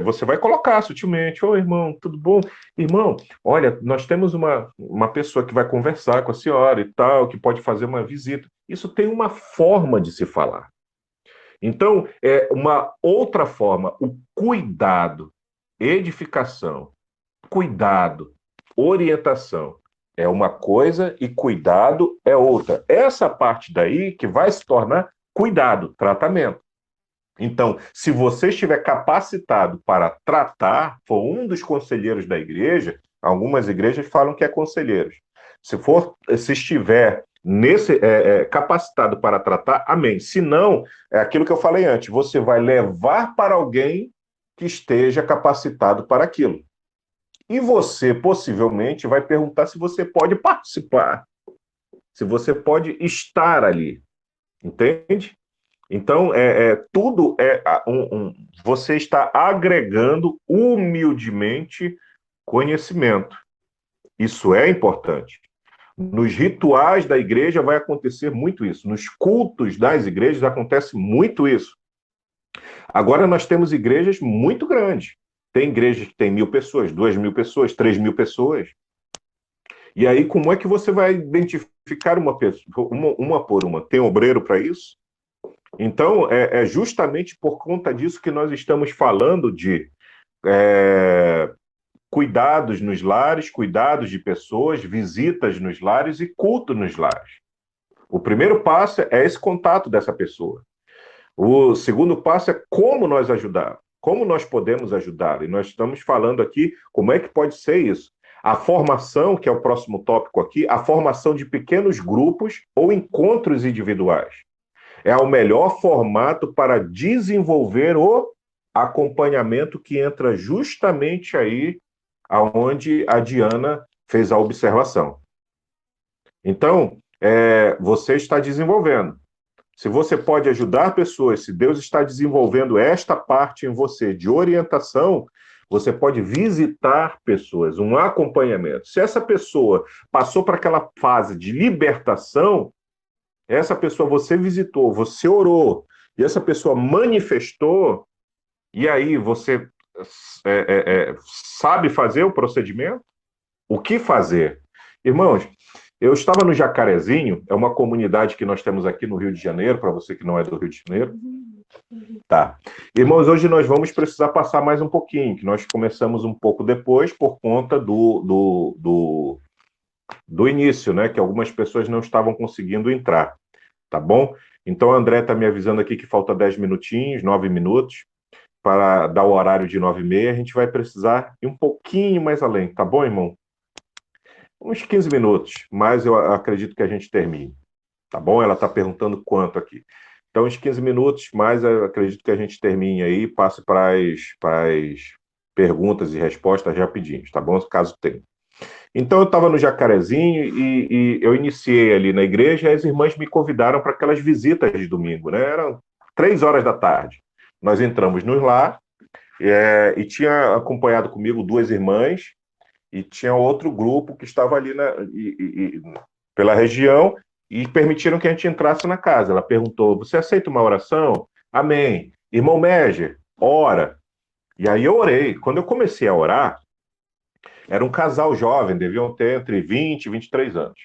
você vai colocar sutilmente, ô irmão, tudo bom? Irmão, olha, nós temos uma pessoa que vai conversar com a senhora e tal, que pode fazer uma visita. Isso tem uma forma de se falar. Então, uma outra forma, o cuidado, edificação, cuidado, orientação. É uma coisa e cuidado é outra. Essa parte daí que vai se tornar cuidado, tratamento. Então, se você estiver capacitado para tratar, for um dos conselheiros da igreja, algumas igrejas falam que é conselheiros. Se estiver capacitado para tratar, amém. Se não, é aquilo que eu falei antes, você vai levar para alguém que esteja capacitado para aquilo. E você, possivelmente, vai perguntar se você pode participar, se você pode estar ali, entende? Então, tudo você está agregando humildemente conhecimento. Isso é importante. Nos rituais da igreja vai acontecer muito isso. Nos cultos das igrejas acontece muito isso. Agora nós temos igrejas muito grandes. Tem igrejas que tem 1.000 pessoas, 2.000 pessoas, 3.000 pessoas. E aí, como é que você vai identificar uma pessoa, uma por uma? Tem obreiro para isso? Então, é justamente por conta disso que nós estamos falando de cuidados nos lares, cuidados de pessoas, visitas nos lares e culto nos lares. O primeiro passo é esse contato dessa pessoa. O segundo passo é como nós ajudar. Como nós podemos ajudar? E nós estamos falando aqui como é que pode ser isso. A formação, que é o próximo tópico aqui, a formação de pequenos grupos ou encontros individuais. É o melhor formato para desenvolver o acompanhamento que entra justamente aí aonde a Diana fez a observação. Então, você está desenvolvendo. Se você pode ajudar pessoas, se Deus está desenvolvendo esta parte em você de orientação, você pode visitar pessoas, um acompanhamento. Se essa pessoa passou para aquela fase de libertação, essa pessoa você visitou, você orou, e essa pessoa manifestou, e aí você sabe fazer o procedimento? O que fazer? Irmãos, eu estava no Jacarezinho, é uma comunidade que nós temos aqui no Rio de Janeiro, para você que não é do Rio de Janeiro. Tá. Irmãos, hoje nós vamos precisar passar mais um pouquinho, que nós começamos um pouco depois por conta do início, né? Que algumas pessoas não estavam conseguindo entrar, tá bom? Então, a André está me avisando aqui que falta 10 minutinhos, 9 minutos, para dar o horário de 9h30. A gente vai precisar ir um pouquinho mais além, tá bom, irmão? Uns 15 minutos, mas eu acredito que a gente termine, tá bom? Ela está perguntando quanto aqui. Então, uns 15 minutos, mas eu acredito que a gente termine aí e passe para as perguntas e respostas rapidinho, tá bom? Caso tenha. Então, eu estava no Jacarezinho e eu iniciei ali na igreja, e as irmãs me convidaram para aquelas visitas de domingo, né? Eram 3 horas da tarde. Nós entramos no lar e tinha acompanhado comigo 2 irmãs e tinha outro grupo que estava ali pela região e permitiram que a gente entrasse na casa. Ela perguntou, você aceita uma oração? Amém. Irmão Méger, ora. E aí eu orei. Quando eu comecei a orar, era um casal jovem, deviam ter entre 20 e 23 anos.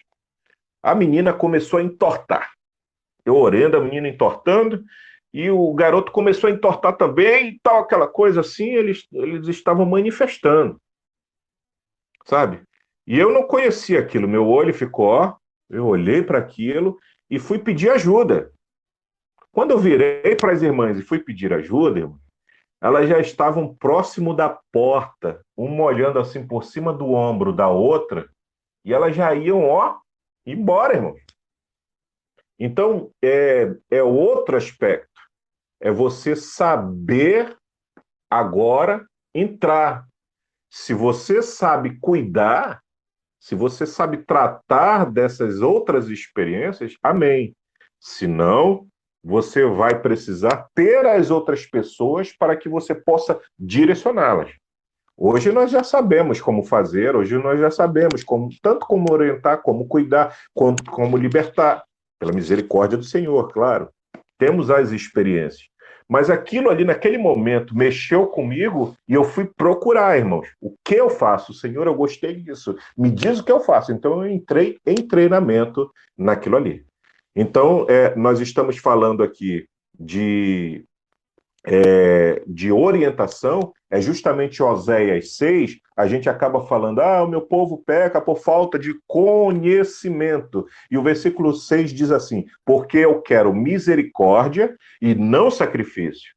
A menina começou a entortar. Eu orando, a menina entortando, e o garoto começou a entortar também, e tal, aquela coisa assim, eles estavam manifestando, sabe? E eu não conhecia aquilo, meu olho ficou, ó, eu olhei para aquilo e fui pedir ajuda. Quando eu virei para as irmãs e fui pedir ajuda, irmão, elas já estavam próximo da porta, uma olhando assim por cima do ombro da outra, e elas já iam, ó, embora, irmão. Então, é outro aspecto. É você saber agora entrar. Se você sabe cuidar, se você sabe tratar dessas outras experiências, amém. Se não, você vai precisar ter as outras pessoas para que você possa direcioná-las. Hoje nós já sabemos como fazer, hoje nós já sabemos tanto como orientar, como cuidar, quanto como libertar, pela misericórdia do Senhor, claro. Temos as experiências. Mas aquilo ali, naquele momento, mexeu comigo e eu fui procurar, irmãos. O que eu faço? Senhor, eu gostei disso. Me diz o que eu faço. Então, eu entrei em treinamento naquilo ali. Então, nós estamos falando aqui de orientação, é justamente Oséias 6, a gente acaba falando, o meu povo peca por falta de conhecimento. E o versículo 6 diz assim, porque eu quero misericórdia e não sacrifício.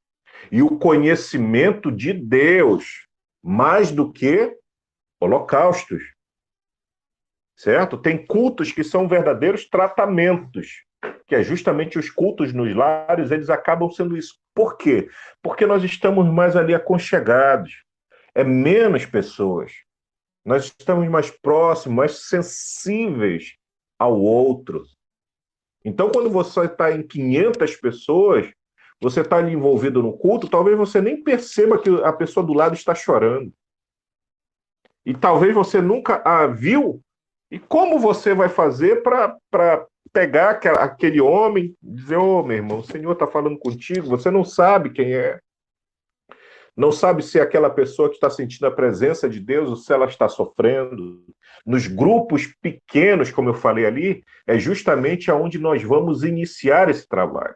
E o conhecimento de Deus, mais do que holocaustos. Certo? Tem cultos que são verdadeiros tratamentos, que é justamente os cultos nos lares, eles acabam sendo isso. Por quê? Porque nós estamos mais ali aconchegados. É menos pessoas. Nós estamos mais próximos, mais sensíveis ao outro. Então, quando você está em 500 pessoas, você está ali envolvido no culto, talvez você nem perceba que a pessoa do lado está chorando. E talvez você nunca a viu. E como você vai fazer para pegar aquele homem e dizer, meu irmão, o Senhor está falando contigo, você não sabe quem é. Não sabe se é aquela pessoa que está sentindo a presença de Deus ou se ela está sofrendo. Nos grupos pequenos, como eu falei ali, é justamente aonde nós vamos iniciar esse trabalho.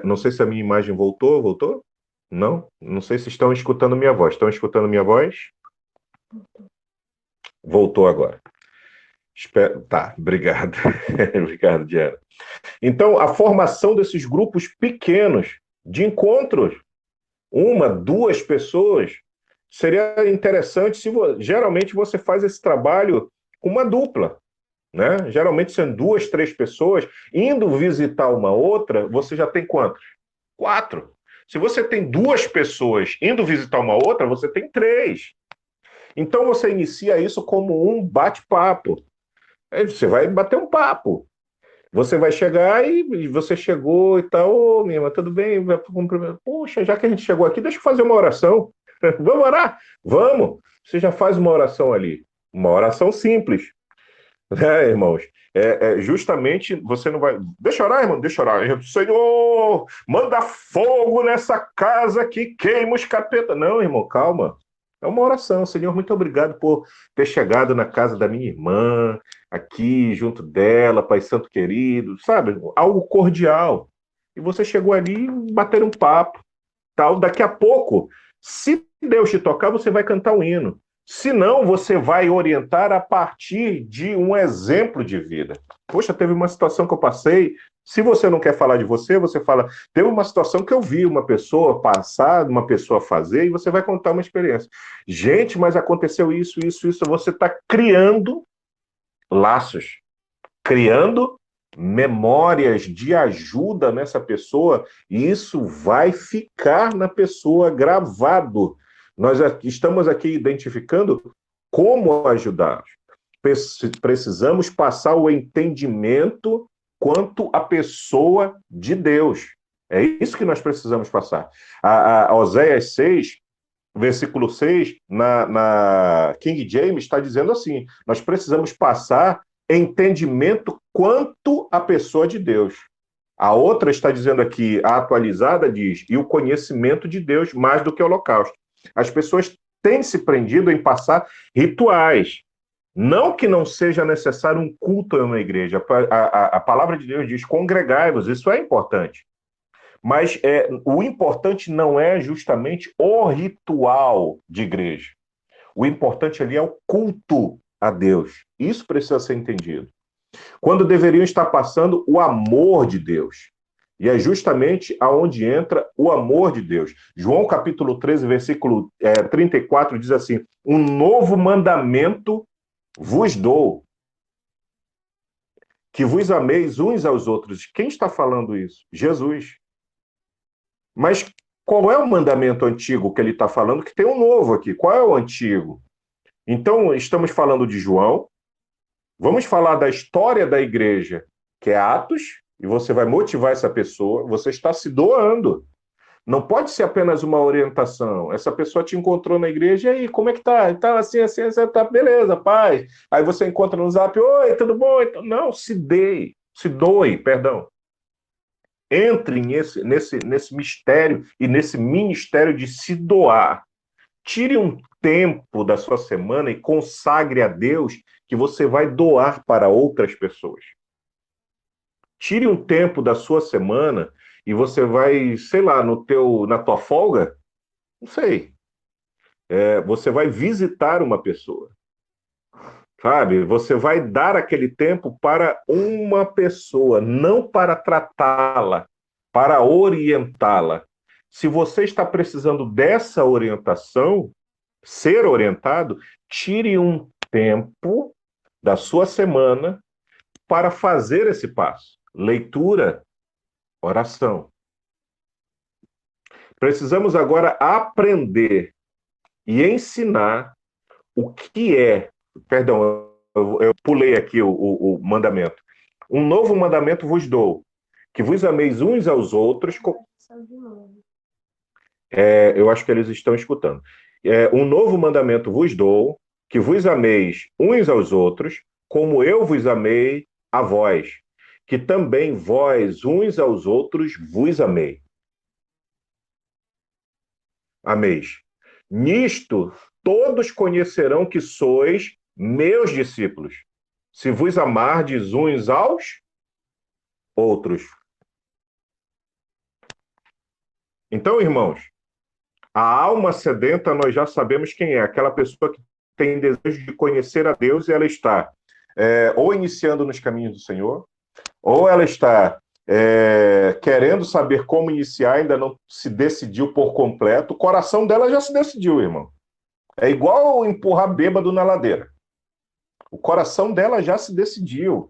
Não sei se a minha imagem voltou. Voltou? Não? Não sei se estão escutando minha voz. Estão escutando minha voz? Voltou agora. Tá, obrigado. Obrigado, Diana. Então, a formação desses grupos pequenos de encontros, 1, 2 pessoas, seria interessante se geralmente você faz esse trabalho com uma dupla, né? Geralmente são 2, 3 pessoas indo visitar uma outra, você já tem quantos? 4. Se você tem 2 pessoas indo visitar uma outra, você tem 3. Então você inicia isso como um bate-papo. Aí você vai bater um papo. Você vai chegar e você chegou e tal, minha irmã, tudo bem? Poxa, já que a gente chegou aqui, deixa eu fazer uma oração. Vamos orar? Vamos. Você já faz uma oração ali. Uma oração simples. Irmãos? Justamente você não vai. Deixa eu orar, irmão, deixa eu orar. Senhor, manda fogo nessa casa que queima os capeta. Não, irmão, calma. É uma oração. Senhor, muito obrigado por ter chegado na casa da minha irmã, aqui junto dela, Pai Santo querido, sabe? Algo cordial. E você chegou ali e bater um papo, tal. Daqui a pouco, se Deus te tocar, você vai cantar um hino. Se não, você vai orientar a partir de um exemplo de vida. Poxa, teve uma situação que eu passei. Se você não quer falar de você, você fala, teve uma situação que eu vi uma pessoa passar, uma pessoa fazer, e você vai contar uma experiência. Gente, mas aconteceu isso, isso, isso. Você está criando laços, criando memórias de ajuda nessa pessoa, e isso vai ficar na pessoa gravado. Nós estamos aqui identificando como ajudar. Precisamos passar o entendimento quanto à pessoa de Deus. É isso que nós precisamos passar. A Oséias 6, versículo 6, na King James, está dizendo assim, nós precisamos passar entendimento quanto à pessoa de Deus. A outra está dizendo aqui, a atualizada diz, e o conhecimento de Deus mais do que o holocausto. As pessoas têm se prendido em passar rituais. Não que não seja necessário um culto em uma igreja. A palavra de Deus diz, congregai-vos, isso é importante. Mas o importante não é justamente o ritual de igreja. O importante ali é o culto a Deus. Isso precisa ser entendido. Quando deveriam estar passando o amor de Deus. E é justamente aonde entra o amor de Deus. João capítulo 13, versículo 34 diz assim, um novo mandamento vos dou, que vos ameis uns aos outros. Quem está falando isso? Jesus. Mas qual é o mandamento antigo que ele está falando? Que tem um novo aqui. Qual é o antigo? Então, estamos falando de João. Vamos falar da história da igreja, que é Atos, e você vai motivar essa pessoa. Você está se doando. Não pode ser apenas uma orientação. Essa pessoa te encontrou na igreja, e aí, como é que tá? Tá assim, assim, assim, tá, beleza, paz. Aí você encontra no zap, oi, tudo bom? Não, se doe, perdão. Entre nesse mistério e nesse ministério de se doar. Tire um tempo da sua semana e consagre a Deus que você vai doar para outras pessoas. Tire um tempo da sua semana e você vai, sei lá, na tua folga, não sei, você vai visitar uma pessoa. Sabe? Você vai dar aquele tempo para uma pessoa, não para tratá-la, para orientá-la. Se você está precisando dessa orientação, ser orientado, tire um tempo da sua semana para fazer esse passo. Leitura, oração. Precisamos agora aprender e ensinar o que é. Perdão, eu pulei aqui o mandamento. Um novo mandamento vos dou, que vos ameis uns aos outros. Eu acho que eles estão escutando. Um novo mandamento vos dou, que vos ameis uns aos outros, como eu vos amei a vós, que também vós uns aos outros vos amei. Ameis. Nisto todos conhecerão que sois meus discípulos, se vos amardes uns aos outros. Então, irmãos, a alma sedenta nós já sabemos quem é, aquela pessoa que tem desejo de conhecer a Deus e ela está ou iniciando nos caminhos do Senhor, ou ela está querendo saber como iniciar, ainda não se decidiu por completo. O coração dela já se decidiu, irmão. É igual empurrar bêbado na ladeira. O coração dela já se decidiu.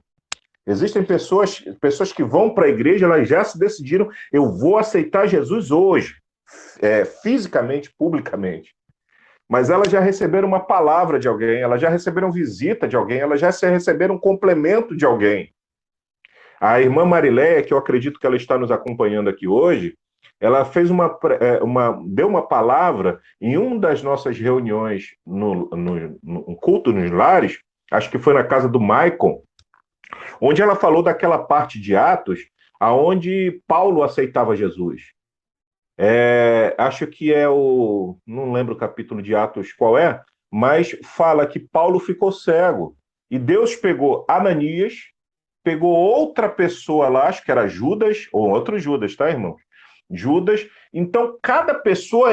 Existem pessoas que vão para a igreja, elas já se decidiram, eu vou aceitar Jesus hoje, fisicamente, publicamente. Mas elas já receberam uma palavra de alguém, elas já receberam visita de alguém, elas já receberam um complemento de alguém. A irmã Mariléia, que eu acredito que ela está nos acompanhando aqui hoje, ela fez deu uma palavra em uma das nossas reuniões no culto nos lares, acho que foi na casa do Maicon, onde ela falou daquela parte de Atos, aonde Paulo aceitava Jesus. Acho que não lembro o capítulo de Atos qual é, mas fala que Paulo ficou cego. E Deus pegou Ananias, pegou outra pessoa lá, acho que era Judas, ou outro Judas, tá, irmão? Judas. Então, cada pessoa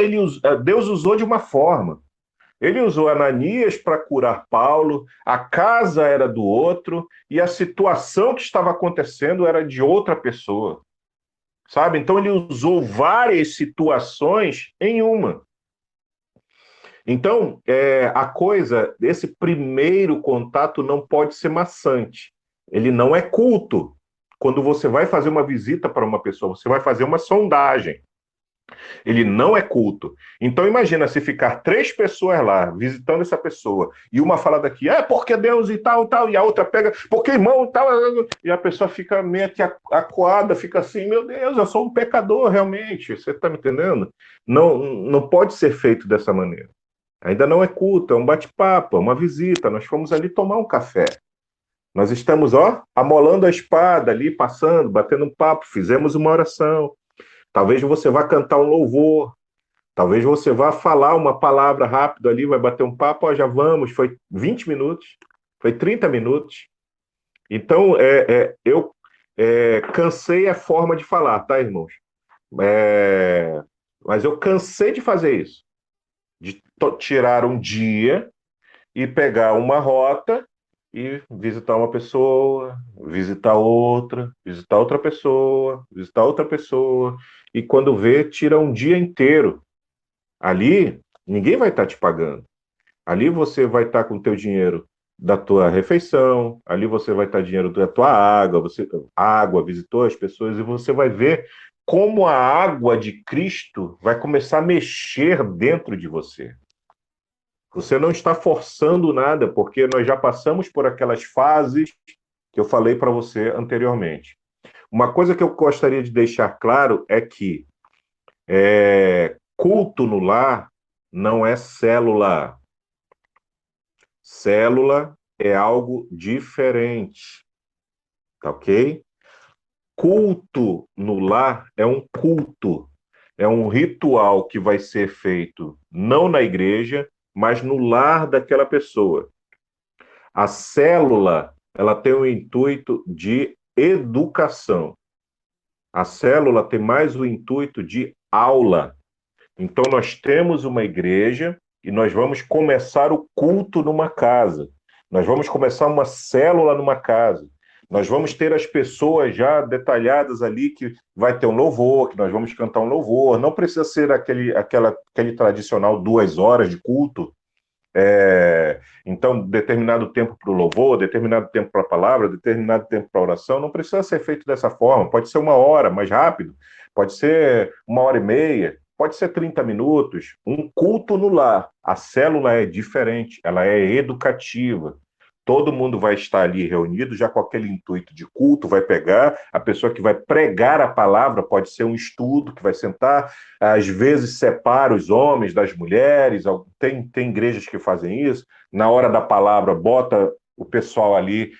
Deus usou de uma forma. Ele usou Ananias para curar Paulo, a casa era do outro, e a situação que estava acontecendo era de outra pessoa. Sabe? Então, ele usou várias situações em uma. Então, esse primeiro contato não pode ser maçante. Ele não é culto. Quando você vai fazer uma visita para uma pessoa, você vai fazer uma sondagem. Ele não é culto. Então, imagina se ficar 3 pessoas lá, visitando essa pessoa, e uma fala daqui, porque Deus e tal, e a outra pega, porque irmão e tal, e a pessoa fica meio que acuada, fica assim, meu Deus, eu sou um pecador, realmente, você está me entendendo? Não, não pode ser feito dessa maneira. Ainda não é culto, é um bate-papo, é uma visita. Nós fomos ali tomar um café. Nós estamos, amolando a espada ali, passando, batendo um papo, fizemos uma oração. Talvez você vá cantar um louvor, talvez você vá falar uma palavra rápido ali, vai bater um papo, já vamos, foi 20 minutos, foi 30 minutos. Então, eu cansei a forma de falar, tá, irmãos? Mas eu cansei de fazer isso. De tirar um dia e pegar uma rota e visitar uma pessoa, visitar outra pessoa, visitar outra pessoa, e quando vê, tira um dia inteiro. Ali, ninguém vai estar te pagando. Ali você vai estar com o teu dinheiro da tua refeição, ali você vai estar dinheiro da tua água, visitou as pessoas, e você vai ver como a água de Cristo vai começar a mexer dentro de você. Você não está forçando nada, porque nós já passamos por aquelas fases que eu falei para você anteriormente. Uma coisa que eu gostaria de deixar claro é que culto no lar não é célula. Célula é algo diferente, tá ok? Culto no lar é um culto, é um ritual que vai ser feito não na igreja, mas no lar daquela pessoa. A célula, ela tem o intuito de educação. A célula tem mais o intuito de aula. Então, nós temos uma igreja e nós vamos começar o culto numa casa. Nós vamos começar uma célula numa casa. Nós vamos ter as pessoas já detalhadas ali, que vai ter um louvor, que nós vamos cantar um louvor. Não precisa ser aquele tradicional 2 horas de culto. Então, determinado tempo para o louvor, determinado tempo para a palavra, determinado tempo para a oração, não precisa ser feito dessa forma. Pode ser 1 hora, mais rápido. Pode ser 1h30. Pode ser 30 minutos. Um culto no lar. A célula é diferente, ela é educativa. Todo mundo vai estar ali reunido, já com aquele intuito de culto, vai pegar, a pessoa que vai pregar a palavra pode ser um estudo, que vai sentar, às vezes separa os homens das mulheres, tem igrejas que fazem isso, na hora da palavra bota o pessoal ali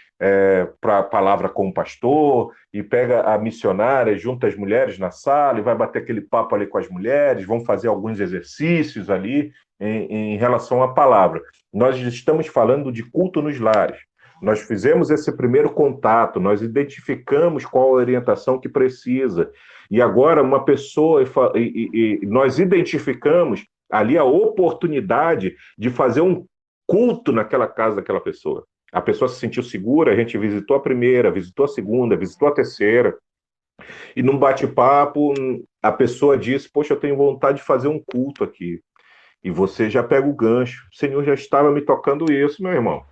para a palavra com o pastor, e pega a missionária, junta as mulheres na sala, e vai bater aquele papo ali com as mulheres, vão fazer alguns exercícios ali em relação à palavra. Nós estamos falando de culto nos lares. Nós fizemos esse primeiro contato, nós identificamos qual a orientação que precisa. E agora uma pessoa, nós identificamos ali a oportunidade de fazer um culto naquela casa daquela pessoa. A pessoa se sentiu segura, a gente visitou a primeira, visitou a segunda, visitou a terceira. E num bate-papo, a pessoa disse, poxa, eu tenho vontade de fazer um culto aqui. E você já pega o gancho. O Senhor já estava me tocando isso, meu irmão.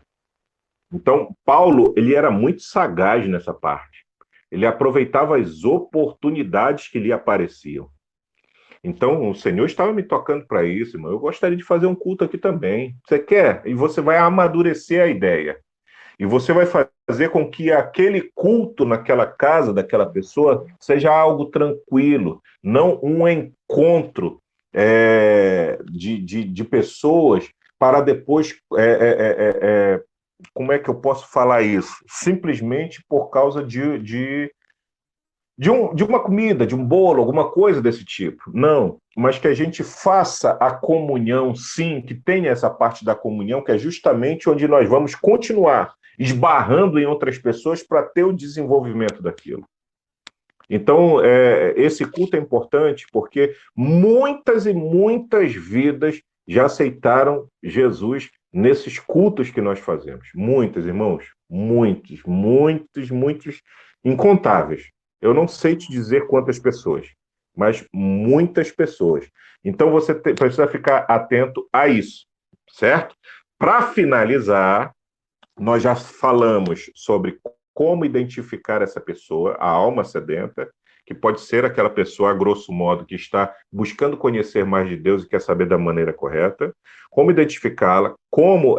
Então, Paulo, ele era muito sagaz nessa parte. Ele aproveitava as oportunidades que lhe apareciam. Então, o Senhor estava me tocando para isso, irmão. Eu gostaria de fazer um culto aqui também. Você quer? E você vai amadurecer a ideia. E você vai fazer com que aquele culto naquela casa daquela pessoa seja algo tranquilo, não um encontro de pessoas para depois como é que eu posso falar isso? Simplesmente por causa de uma comida, de um bolo, alguma coisa desse tipo. Não, mas que a gente faça a comunhão, sim, que tenha essa parte da comunhão, que é justamente onde nós vamos continuar esbarrando em outras pessoas para ter o desenvolvimento daquilo. Então, esse culto é importante porque muitas e muitas vidas já aceitaram Jesus nesses cultos que nós fazemos. Muitas, irmãos, muitos, muitos, muitos, incontáveis. Eu não sei te dizer quantas pessoas, mas muitas pessoas. Então, você precisa ficar atento a isso, certo? Para finalizar, nós já falamos sobre como identificar essa pessoa, a alma sedenta, que pode ser aquela pessoa, a grosso modo, que está buscando conhecer mais de Deus e quer saber da maneira correta, como identificá-la, como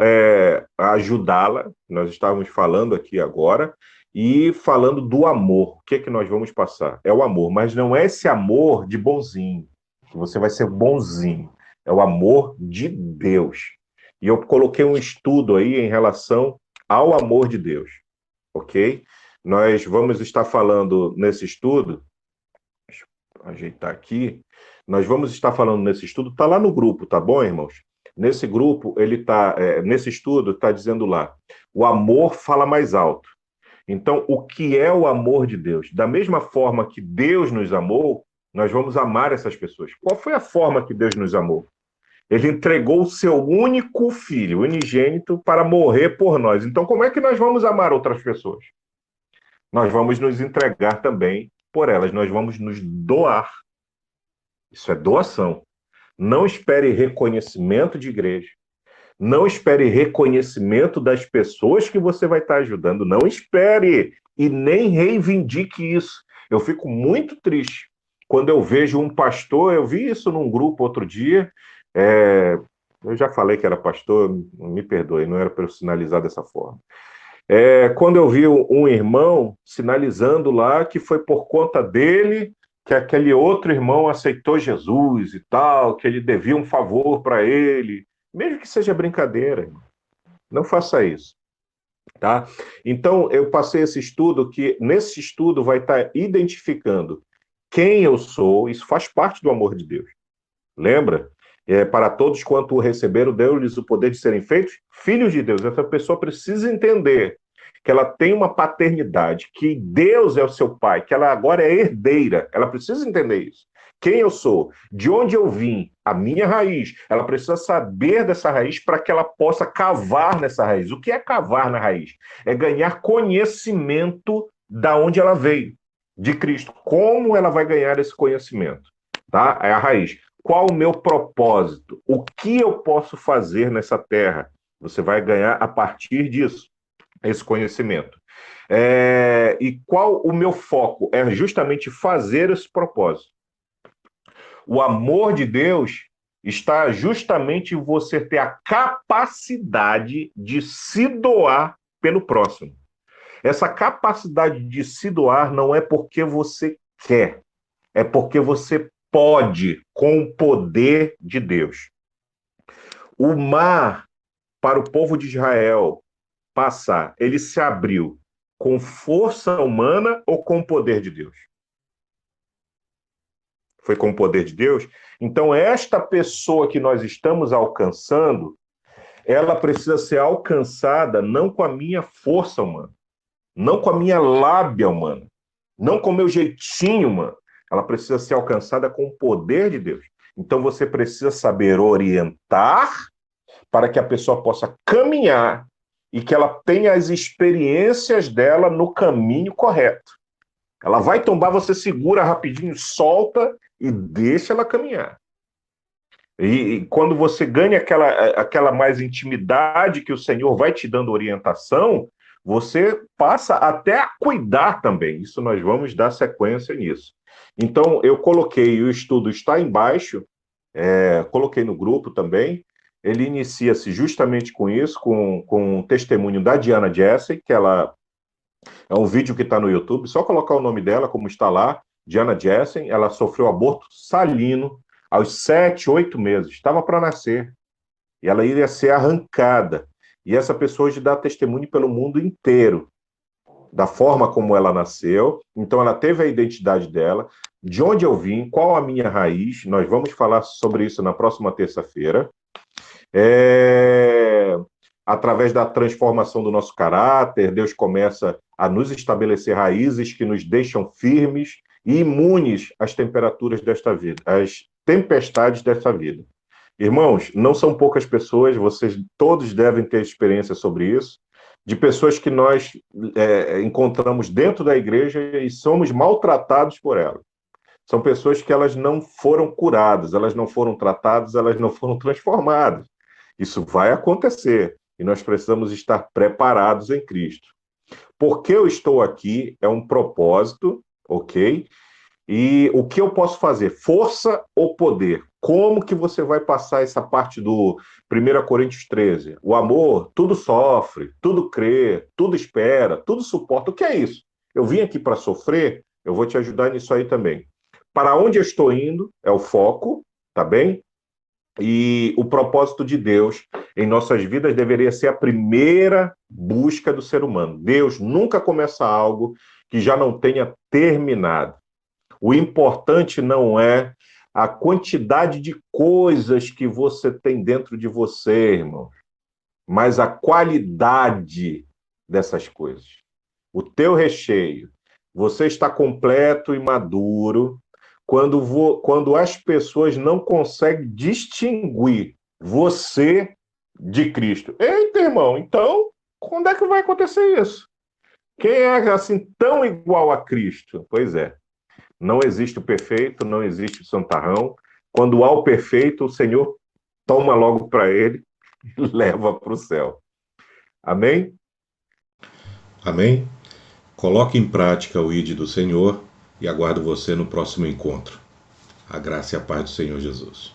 ajudá-la, nós estávamos falando aqui agora, e falando do amor. O que é que nós vamos passar? É o amor, mas não é esse amor de bonzinho, que você vai ser bonzinho, é o amor de Deus. E eu coloquei um estudo aí em relação ao amor de Deus, ok? Nós vamos estar falando nesse estudo, deixa eu ajeitar aqui, nós vamos estar falando nesse estudo, está lá no grupo, tá bom, irmãos? Nesse grupo, nesse estudo, está dizendo lá, o amor fala mais alto. Então, o que é o amor de Deus? Da mesma forma que Deus nos amou, nós vamos amar essas pessoas. Qual foi a forma que Deus nos amou? Ele entregou o seu único filho, unigênito, para morrer por nós. Então, como é que nós vamos amar outras pessoas? Nós vamos nos entregar também por elas, nós vamos nos doar. Isso é doação. Não espere reconhecimento de igreja. Não espere reconhecimento das pessoas que você vai estar ajudando. Não espere e nem reivindique isso. Eu fico muito triste quando eu vejo um pastor, eu vi isso num grupo outro dia, eu já falei que era pastor, me perdoe, não era para eu sinalizar dessa forma. Quando eu vi um irmão sinalizando lá que foi por conta dele que aquele outro irmão aceitou Jesus e tal, que ele devia um favor para ele, mesmo que seja brincadeira, irmão. Não faça isso, tá? Então, eu passei esse estudo, que nesse estudo vai estar identificando quem eu sou, isso faz parte do amor de Deus. Lembra? Para todos quanto o receberam, deu-lhes o poder de serem feitos filhos de Deus. Essa pessoa precisa entender que ela tem uma paternidade, que Deus é o seu pai, que ela agora é herdeira. Ela precisa entender isso. Quem eu sou, de onde eu vim, a minha raiz. Ela precisa saber dessa raiz para que ela possa cavar nessa raiz. O que é cavar na raiz? É ganhar conhecimento da onde ela veio, de Cristo. Como ela vai ganhar esse conhecimento? Tá? É a raiz. Qual o meu propósito? O que eu posso fazer nessa terra? Você vai ganhar a partir disso, esse conhecimento. E qual o meu foco? É justamente fazer esse propósito. O amor de Deus está justamente em você ter a capacidade de se doar pelo próximo. Essa capacidade de se doar não é porque você quer, é porque você pode, com o poder de Deus. O mar, para o povo de Israel passar, ele se abriu com força humana ou com o poder de Deus? Foi com o poder de Deus? Então, esta pessoa que nós estamos alcançando, ela precisa ser alcançada não com a minha força humana, não com a minha lábia humana, não com o meu jeitinho humano. Ela precisa ser alcançada com o poder de Deus. Então, você precisa saber orientar para que a pessoa possa caminhar e que ela tenha as experiências dela no caminho correto. Ela vai tombar, você segura rapidinho, solta e deixa ela caminhar. E quando você ganha aquela mais intimidade que o Senhor vai te dando orientação, você passa até a cuidar também. Isso nós vamos dar sequência nisso. Então, eu coloquei, o estudo está embaixo, coloquei no grupo também. Ele inicia-se justamente com isso, com o testemunho da Diana Jesse, que ela é um vídeo que está no YouTube, só colocar o nome dela, como está lá, Diana Jesse. Ela sofreu aborto salino aos 7, 8 meses, estava para nascer, e ela iria ser arrancada. E essa pessoa hoje dá testemunho pelo mundo inteiro, da forma como ela nasceu. Então, ela teve a identidade dela, de onde eu vim, qual a minha raiz. Nós vamos falar sobre isso na próxima terça-feira. Através da transformação do nosso caráter, Deus começa a nos estabelecer raízes que nos deixam firmes e imunes às temperaturas desta vida, às tempestades desta vida. Irmãos, não são poucas pessoas, vocês todos devem ter experiência sobre isso, de pessoas que nós encontramos dentro da igreja e somos maltratados por elas. São pessoas que elas não foram curadas, elas não foram tratadas, elas não foram transformadas. Isso vai acontecer e nós precisamos estar preparados em Cristo. Porque eu estou aqui é um propósito, ok? E o que eu posso fazer? Força ou poder? Como que você vai passar essa parte do 1 Coríntios 13? O amor, tudo sofre, tudo crê, tudo espera, tudo suporta. O que é isso? Eu vim aqui para sofrer? Eu vou te ajudar nisso aí também. Para onde eu estou indo é o foco, tá bem? E o propósito de Deus em nossas vidas deveria ser a primeira busca do ser humano. Deus nunca começa algo que já não tenha terminado. O importante não é a quantidade de coisas que você tem dentro de você, irmão, mas a qualidade dessas coisas. O teu recheio. Você está completo e maduro quando as pessoas não conseguem distinguir você de Cristo. Eita, irmão, então, quando é que vai acontecer isso? Quem é assim tão igual a Cristo? Pois é. Não existe o perfeito, não existe o santarrão. Quando há o perfeito, o Senhor toma logo para ele e leva para o céu. Amém? Amém? Coloque em prática o ID do Senhor e aguardo você no próximo encontro. A graça e a paz do Senhor Jesus.